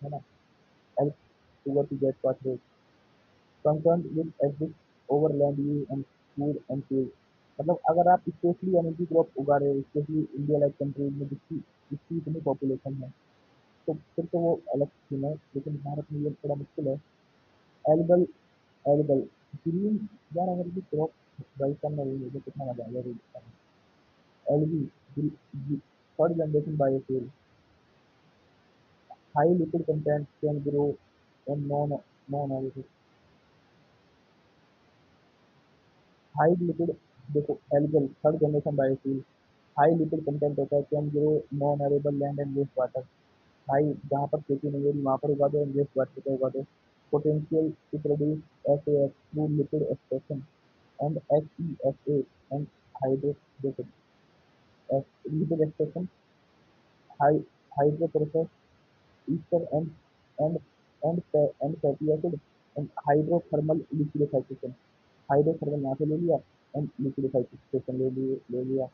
S1: है ना, L sugar to jet pathway concern with exist over land use and food and fuel. मतलब अगर आप specially energy crop उगा रहे हो, स्पेशली इंडिया लाइक कंट्रीज में जिसकी जिसकी इतनी पॉपुलेशन है, तो फिर तो वो अलग स्कीम है, लेकिन भारत में ये थोड़ा मुश्किल है। एल्गल एल्गल ग्रीन, यार अगर ये क्रॉप राजस्थान में रही है तो कितना मजा आएगा रेगिस्तान में। Algae third generation biofuel, high liquid content can grow in non high lipid. देखो algal third generation biofuel, high lipid content होता है, can grow non arable land and waste water. हाई, जहाँ पर खेती नहीं हो रही वहाँ पर उगा दो, एंड वेस्ट वाटर पे उगा दो। Potential to produce SAF through lipid extraction and HESA and hydro lipid extraction, high hydro process ester and and fatty acid and hydrothermal liquidification. Hydrothermal यहाँ से ले लिया एंड लिक्विडिफिकेशन ले लिया।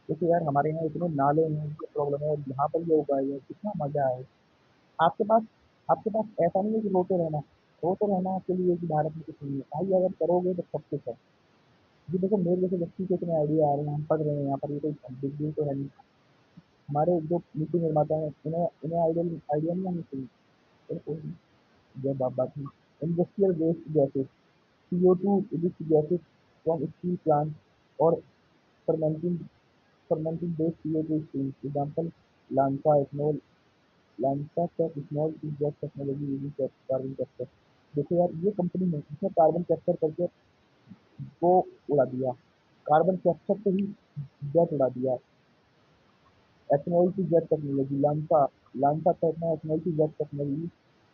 S1: देखिए यार हमारे यहाँ इतने नाले हैं, ये प्रॉब्लम है, और यहाँ पर ये उगाई है, कितना मजा है। आपके पास आपके पास ऐसा नहीं है कि रोते रहना के लिए कि भारत में कुछ नहीं है भाई, अगर करोगे तो सब कुछ है। जी देखो, मेरे जैसे व्यक्ति को इतने आइडिया आ रहे हैं, हम पढ़ रहे हैं यहाँ पर, ये कोई बिग डील तो है नहीं। हमारे जो नीति निर्माता हैं, इन्हें इन्हें आइडिया आइडिया नहीं आनी चाहिए। फिर कोई नहीं, जय बाप बात नहीं। Industrial waste gases, CO2 rich gases from steel plant और fermenting fermenting based CO2 stream, example Lanza ethanol, LanzaTech ethanol to gas technology using carbon capture. देखो यार, ये कंपनी ने इसने कार्बन कैप्चर करके वो उड़ा दिया, कार्बन कैप्चर से ही जेट उड़ा दिया। Ethanol to jet technology, LanzaTech ने ethanol to jet technology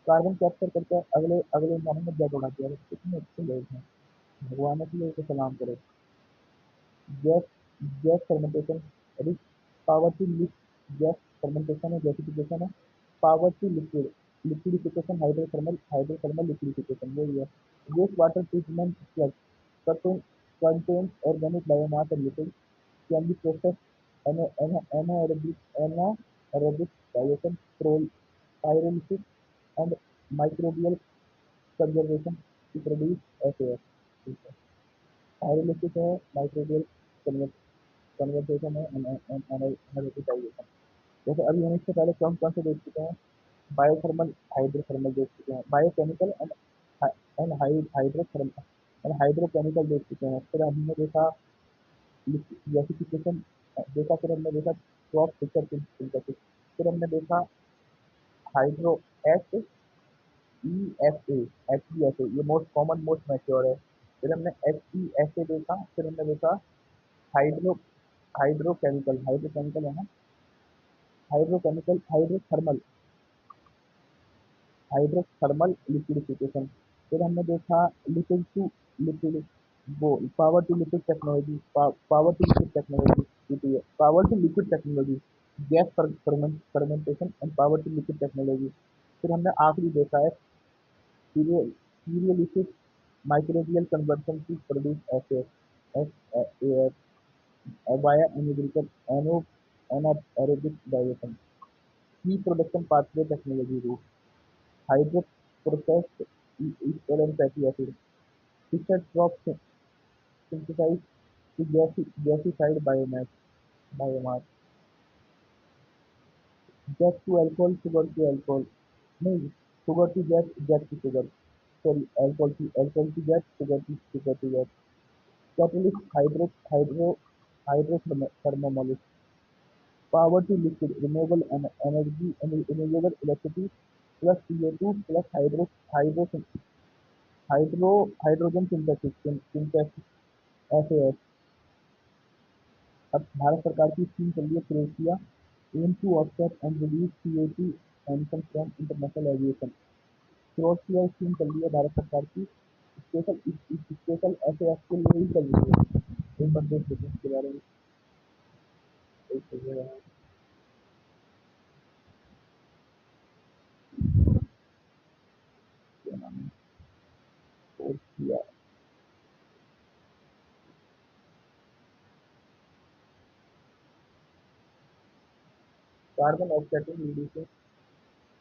S1: carbon capture करके अगले अगले महीने में जेट उड़ा दिया। कितने अच्छे लोग हैं, भगवान के लिए उनको सलाम करो। Gas gas fermentation, rich power to gas fermentation है, गैसिफिकेशन है, power to liquid liquidification, hydrothermal liquidification, वही है। Waste water treatment contains organic biomass and liquids, can be processed anaerobic digestion, pyrolysis, and microbial conservation to produce SAF। ठीक है, pyrolysis है, microbial conversation है, analytic digestion. जैसे अभी हम इससे पहले कौन कौन से देख चुके हैं, बायोथर्मल हाइड्रोथर्मल देख चुके हैं, biochemical and hydrothermal and hydrochemical देख चुके हैं। फिर हमने देखा गैसिफिकेशन देखा, फिर हमने देखा क्रॉप फिल्टर सिंथेसिस, फिर हमने देखा hydro H E F H E F A, ये मोस्ट कॉमन मोस्ट मैच्योर है। फिर हमने HESA देखा, फिर हमने देखा हाइड्रो हाइड्रोकेमिकल है ना, हाइड्रोथर्मल हाइड्रोथर्मल लिक्विडिफिकेशन। फिर हमने देखा लिक्विड टू लिक्विड, वो power to liquid technology, power to liquid technology, power to liquid technology, gas fermentation and power to liquid technology. फिर हमने आखिरी देखा है सीरियलिसिस microbial conversion to produce S via anaerobic digestion, key production pathway technology route, hydroprocessed ethyl and fatty acid, Fischer tropes synthesize to gasified biomass. Jet to alcohol, sugar to alcohol. नहीं, sugar to jet to sugar. Sorry, alcohol to jet, sugar to jet. Catalyst hydrothermolysis. Power to liquid, renewable energy, renewable electricity plus CO2 plus hydrogen synthesis FAS. अब भारत सरकार की scheme चल रही है CORSIA aim to offset and reduce CO2 emission from international aviation. CORSIA scheme चल रही है भारत सरकार की, स्पेशल FAS के लिए ही चल रही है। एक बार देख लेते हैं इसके बारे में। एक सेकंड, क्या नाम है, CORSIA carbon offsetting reducing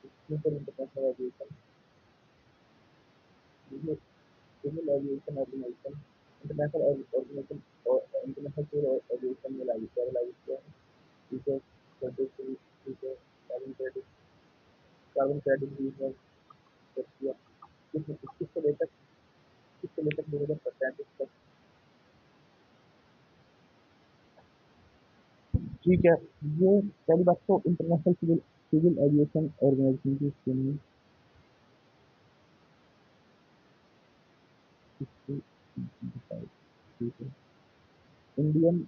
S1: scheme for international aviation, civil aviation organisation, international civil aviation में लागू किया है। ठीक है, ठीक है, कार्बन क्रेडिट भी है, किया किस किससे लेकर 2035 तक। ठीक है, ये पहली बात तो international civil civil aviation organisation की स्कीम में ठीक है। Indian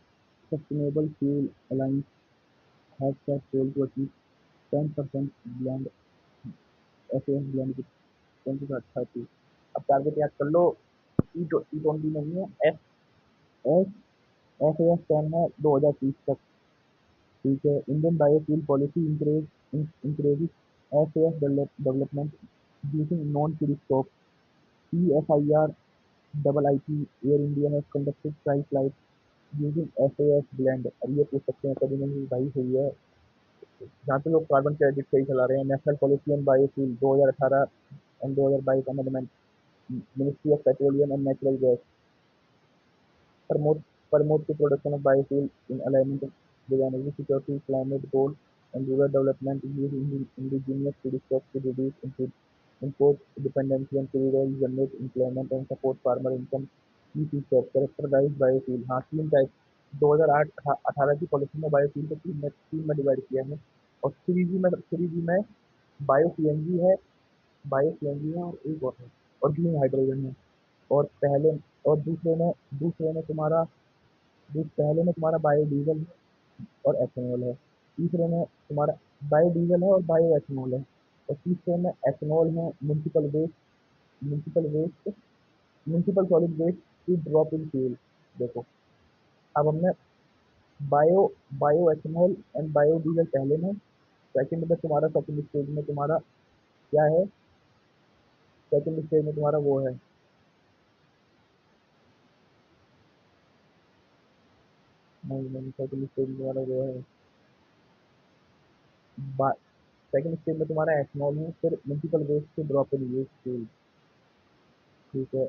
S1: sustainable fuel alliance has set goal to achieve 10% blend SAF blend with 2030। अब टारगेट याद कर लो, T20 नहीं है, एस एस एसएएफ 10 है 2030 तक। ठीक है, Indian biofuel policy encourages SAF development using non feedstock. CSIR double IT air India has conducted price flights using SAF blend। अब ये पूछ सकते हैं कभी नहीं भाई, सही है, जहाँ पे लोग कार्बन क्रेडिट सही चला रहे हैं। National policy on biofuel 2018 and 2022 amendment, ministry of petroleum and natural gas promote promote the production of biofuel in alignment with energy security, climate goals, and rural development, use indigenous feedstocks to reduce import dependency on crude oil, generate employment and support farmer income। की feature characterise biofuel, हाँ तीन type, 2008-18 की policy में biofuel को तीन में divide किया है। और थ्री जी में बायो सीएनजी है और एक और है, और ग्रीन हाइड्रोजन है। और पहले और पहले में तुम्हारा बायोडीजल है और एथेनॉल है। तीसरे में तुम्हारा बायोडीजल है और बायो एथेनॉल है। और तीसरे में एथेनॉल है, municipal waste municipal solid waste to drop in fuel. देखो, अब हमने bio bio ethanol and biodiesel पहले में, सेकंड स्टेज में तुम्हारा क्या है, सेकंड स्टेज में तुम्हारा वो है, नहीं नहीं, सेकंड स्टेज में तुम्हारा वो है, सेकंड स्टेज में तुम्हारा एथेनॉल है, फिर municipal waste to drop in use fuel. ठीक है,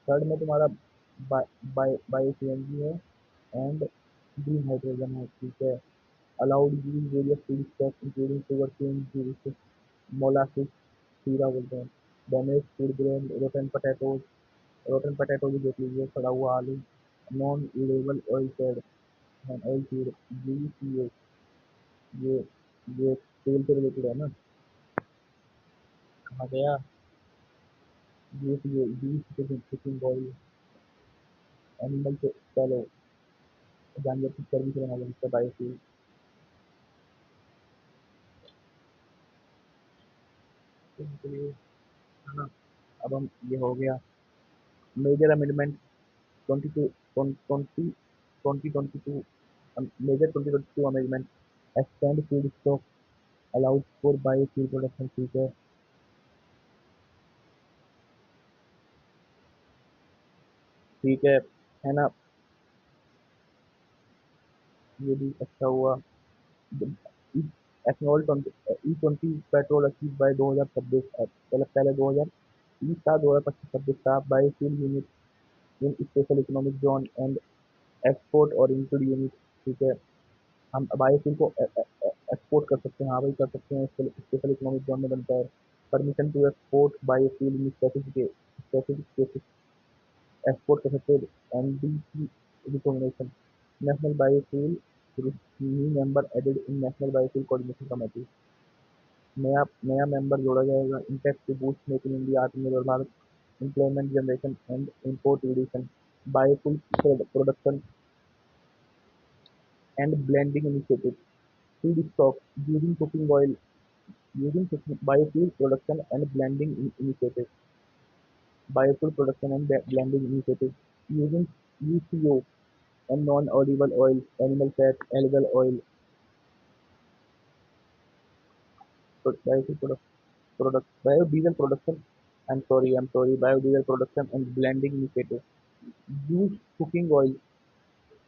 S1: थर्ड में तुम्हारा बायो सीएनजी है एंड ग्रीन हाइड्रोजन है। ठीक है, allowed use various feedstock including sugar cane, juice, molasses, शीरा बोलते हैं, damage food grain, rotten potato भी देख लीजिए, सड़ा हुआ आलू, non usable oil seed, GCA, ये ये तेल से रिलेटेड है ना। कहाँ गया, GCA, beef cooking oil, animal से चलो, जानवर की चर्बी से बना सकता है बायोफ्यूल। तो इनके लिए, है ना। अब हम, ये हो गया major amendment 22 20 2022, major 2022 amendment extend feedstock allowed for biofuel production. ठीक है ना, ये भी अच्छा हुआ। Ethanol E20 petrol achieve by 2026, पहले पहले 2030 था, 2025-26 था। Biofuel unit in special economic zone and export oriented unit. ठीक है, हम बायोफ्यूल को एक्सपोर्ट कर सकते हैं, हाँ भाई कर सकते हैं, स्पेशल इकोनॉमिक जोन में बनता है। Permission to export biofuel in specific specific cases export कर सकते हैं। NDC recognition, national biofuel new member added in national biofuel coordination committee. नया नया मेंबर जोड़ा जाएगा। Intakes to boost make in India, Atmanirbhar Bharat, employment generation and import reduction, biofuel production and blending initiative, feedstock using cooking oil, using biofuel production and blending initiative, biofuel production and blending initiative, using UCO and non-edible oils, animal fat, algal oil, biofuel biodiesel production. Biodiesel production and blending initiative. Use cooking oil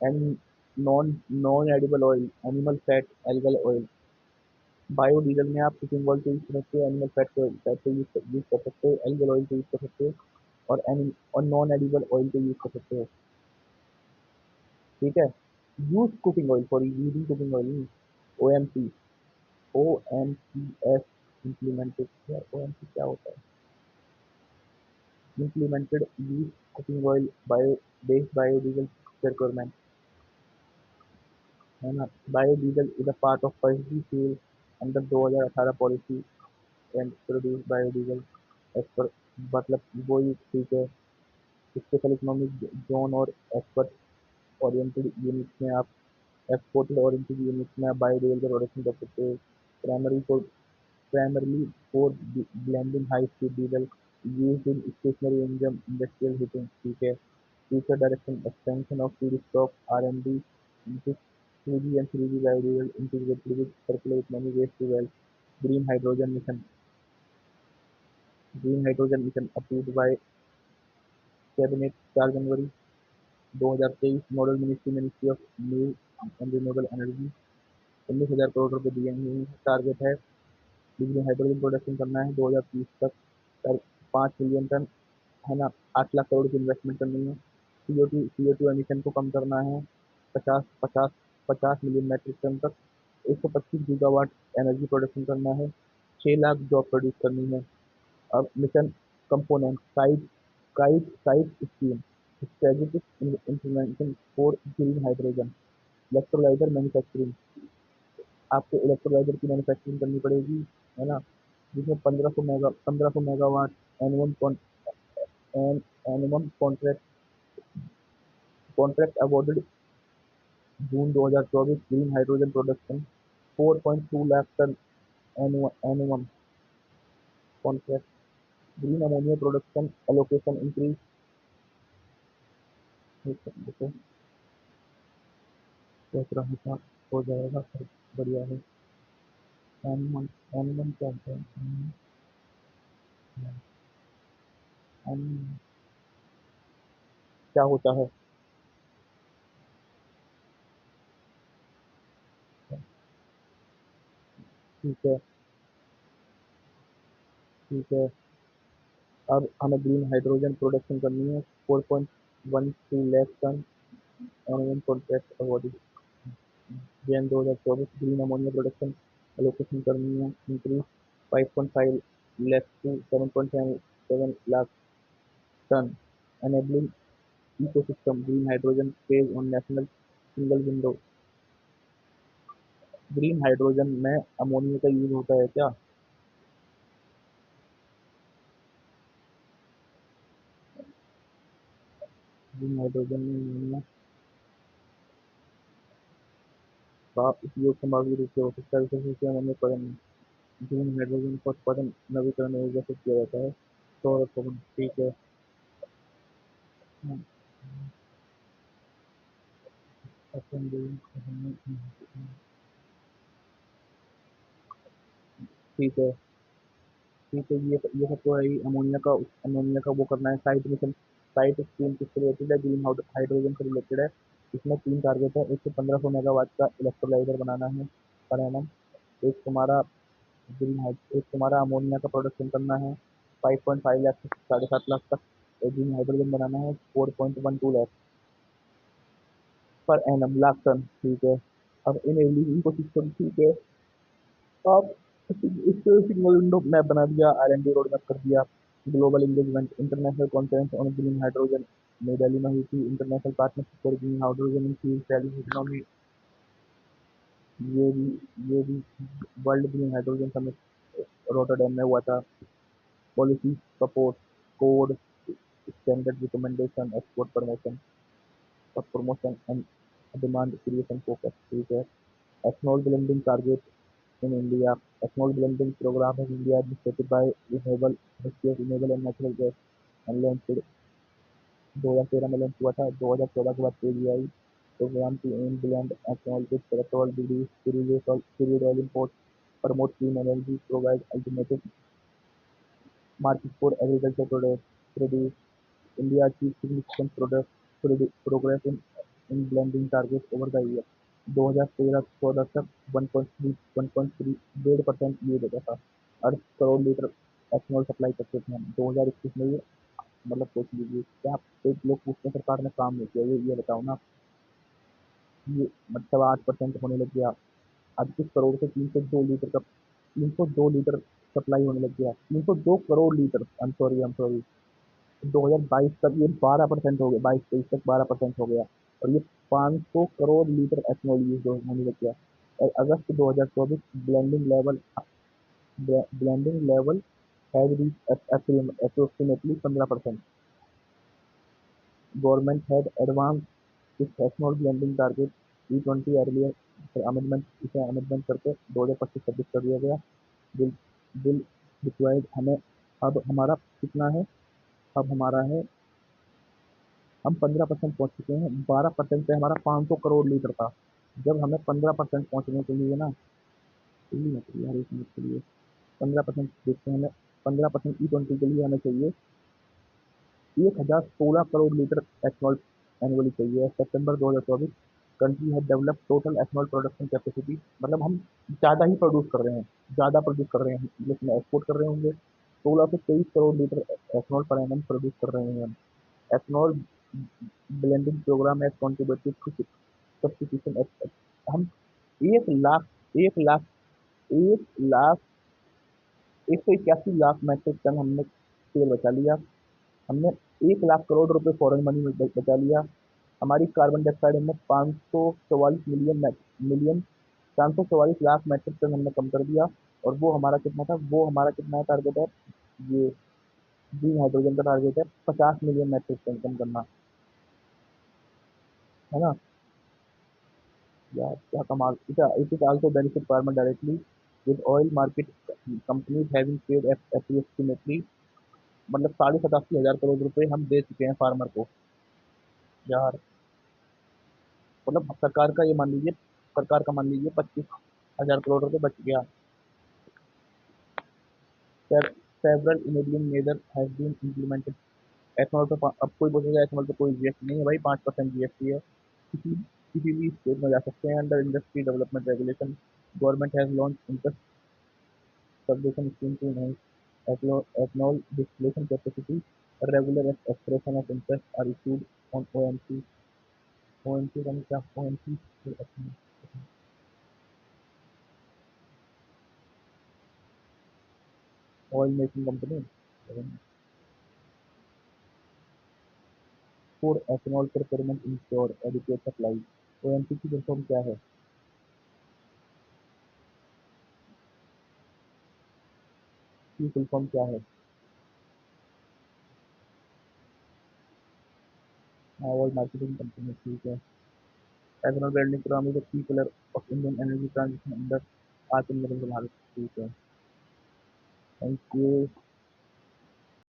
S1: and non-edible oil, animal fat, algal oil. Biodiesel में आप cooking oil को use कर सकते हो, animal fat को use कर सकते हो, एल्गल ऑयल को यूज कर सकते हो, और नॉन एडिबल ऑयल को यूज कर सकते हो। ठीक है, use cooking oil, sorry using cooking oil, OMC, OMCS implemented. OMC क्या होता है? Implemented use cooking oil based biodiesel requirement, है ना। Biodiesel is a part of policy fuel under 2018 policy and produce biodiesel as per, मतलब वो ही ठीक है। स्पेशल इकोनॉमिक जोन और एक्सपर्ट ओरिएंटेड यूनिट्स में आप एक्सपोर्टेड ओरिएंटेड यूनिट्स में आप बायोडीजल का प्रोडक्शन कर सकते हो। Primary for primarily for blending high speed diesel used in stationary engine industrial heating. ठीक है, future direction expansion of feedstock R&D into 2G and 3G biodiesel integrated with circular economy waste to wealth. Green hydrogen mission, green hydrogen mission approved by cabinet 4 January 2023। Model ministry ministry of new and renewable energy, 19,000 crore रुपए दिए हैं। Target है बिजली hydrogen production करना है 2030 तक, 5 million ton, है ना। 8 लाख करोड़ की इन्वेस्टमेंट करनी है। CO2 एमिशन को कम करना है 50 मिलियन मेट्रिक टन तक। 125 गीगावाट एनर्जी प्रोडक्शन करना है। 6 लाख जॉब प्रोड्यूस करनी है। अब mission component site site scheme, strategic implementation for green hydrogen, electrolyser manufacturing. आपको इलेक्ट्रोलाइजर की मैन्युफैक्चरिंग करनी पड़ेगी, है ना, जिसमें 1500 megawatt annual annual contract awarded June 2024। Green hydrogen production 4.2 lakh ton annual contract. Green ammonia production allocation increase, देखो सोच रहा था हो जाएगा पर बढ़िया है। एनिमल एनिमल क्या होता है? एनिमल क्या होता है? ठीक है, ठीक है। अब हमें ग्रीन हाइड्रोजन प्रोडक्शन करनी है 4.12 lakh ton annual contract award Jan 2024। Green ammonia production allocation करनी है increase 5.5 lakh to 7.7 lakh tonne, enabling ecosystem green hydrogen phase on national single window. Green hydrogen में अमोनिया का यूज होता है क्या? ग्रीन हाइड्रोजन में अमोनिया का उपयोग संभावित रूप से हो सकता है। विशेष से अमोनिया उत्पादन में ग्रीन हाइड्रोजन का उत्पादन नवीकरणीय ऊर्जा से किया जाता है, सौर पवन। ठीक है, ठीक है, ठीक है। ये सब तो है ही। अमोनिया का वो करना है। साइट स्कीम किससे रिलेटेड है? ग्रीन हाइड्रोजन से रिलेटेड है। इसमें 3 टारगेट है। एक तो 1500 मेगावाट का इलेक्ट्रोलाइजर बनाना है पर एनम। एक तुम्हारा एक तुम्हारा अमोनिया का प्रोडक्शन करना है 5.5 लाख से 7.5 लाख तक। ग्रीन हाइड्रोजन बनाना है 4.12 lakh per annum, lakh ton, ठीक है। अब इनेबलिंग इकोसिस्टम, ठीक है। आप इससे सिंगल विंडो मैप बना दिया, R&D रोड मैप कर दिया। Global engagement, international conference on green hydrogen New Delhi में हुई थी। International partnership for green hydrogen in fuel cell economy, ये भी ये भी world green hydrogen summit Rotterdam में हुआ था। Policy support, code, standard recommendation, export promotion and demand creation focus, ठीक है। Ethanol blending target in India, ethanol blending programme in India initiated by renewable renewable and natural gas and launch 2013 में launch हुआ था। 2014 के बाद PGI programme to aim blend ethanol with petrol, crude oil import, promote clean energy, provide alternative market for agriculture produce. India achieved significant progress in blending targets over the year. 2013-14 तक 1.3 1.3% ये देता था। 8 crore litre ethanol supply करते थे हम। 2021 में ये मतलब सोच लीजिए क्या। एक लोग पूछते हैं सरकार ने काम नहीं किया, ये बताओ ना। ये मतलब 8% होने लग गया। 38 करोड़ से 302 लीटर का 302 लीटर सप्लाई होने लग गया। 302 crore litre, I am sorry 2022 तक ये 12% हो गया, 22-23 तक 12% हो गया। और ये 500 करोड़ लीटर एथनॉल यूज होने लग गया। और August 2024 blending level has reach approximately 15%। Government had advance इस ethanol blending target E20 earlier, फिर अमेंडमेंट, इसे अमेंडमेंट करके 2025-26 कर दिया गया। बिल बिल रिक्वायर्ड हमें, अब हमारा कितना है, अब हमारा है, हम 15% पहुंच चुके हैं। 12% पे हमारा 500 करोड़ लीटर था। जब हमें 15% पहुंचने के लिए ना, यार एक मिनट के लिए 15% देखते हैं हमें। 15% E20 के लिए हमें चाहिए 1016 करोड़ लीटर एथनॉल एनुअली चाहिए। सितंबर 2024 कंट्री है develop total ethanol production capacity, मतलब हम ज़्यादा ही प्रोड्यूस कर रहे हैं, ज़्यादा प्रोड्यूस कर रहे हैं, लेकिन एक्सपोर्ट कर रहे होंगे। 16 से 23 करोड़ लीटर एथनॉल पर एनम प्रोड्यूस कर रहे हैं हम। Ethanol blending programme as contributed to substitution. हम 1 लाख 1 लाख 1 लाख 181 लाख मैट्रिक टन हमने तेल बचा लिया। हमने 1 लाख करोड़ रुपए फॉरेन मनी में बचा लिया। हमारी कार्बन डाइऑक्साइड हमने 544 लाख मैट्रिक टन हमने कम कर दिया। और वो हमारा कितना था, वो हमारा कितना टारगेट है, ये ग्रीन हाइड्रोजन का टारगेट है 50 मिलियन मैट्रिक टन कम करना, है ना। यार क्या कमाल। It is also benefit farmer directly with oil market companies having paid approximately, मतलब 87,500 रुपए हम दे चुके हैं फार्मर को। यार मतलब सरकार का ये मान लीजिए, सरकार का मान लीजिए 25,000 करोड़ रुपए बच गया। Several enabling major has been implemented. Ethanol पे अब कोई बोलेगा एथनॉल पे कोई जीएसटी नहीं है भाई, 5% जीएसटी है। किसी भी स्टेट में जा सकते हैं under industry development regulation. Government has launch interest subvention scheme to enhance ethanol distillation capacity. Regular expression of interest are issued on OMC। OMC का क्या, OMC oil making company for ethanol procurement ensure adequate supply. OMC की full form क्या है, की full form क्या है? Oil marketing company, ठीक है। एथनॉल ब्रांडिंग प्रोग्राम इज की pillar of Indian energy transition under आत्मनिर्भर भारत, ठीक है। Thank you.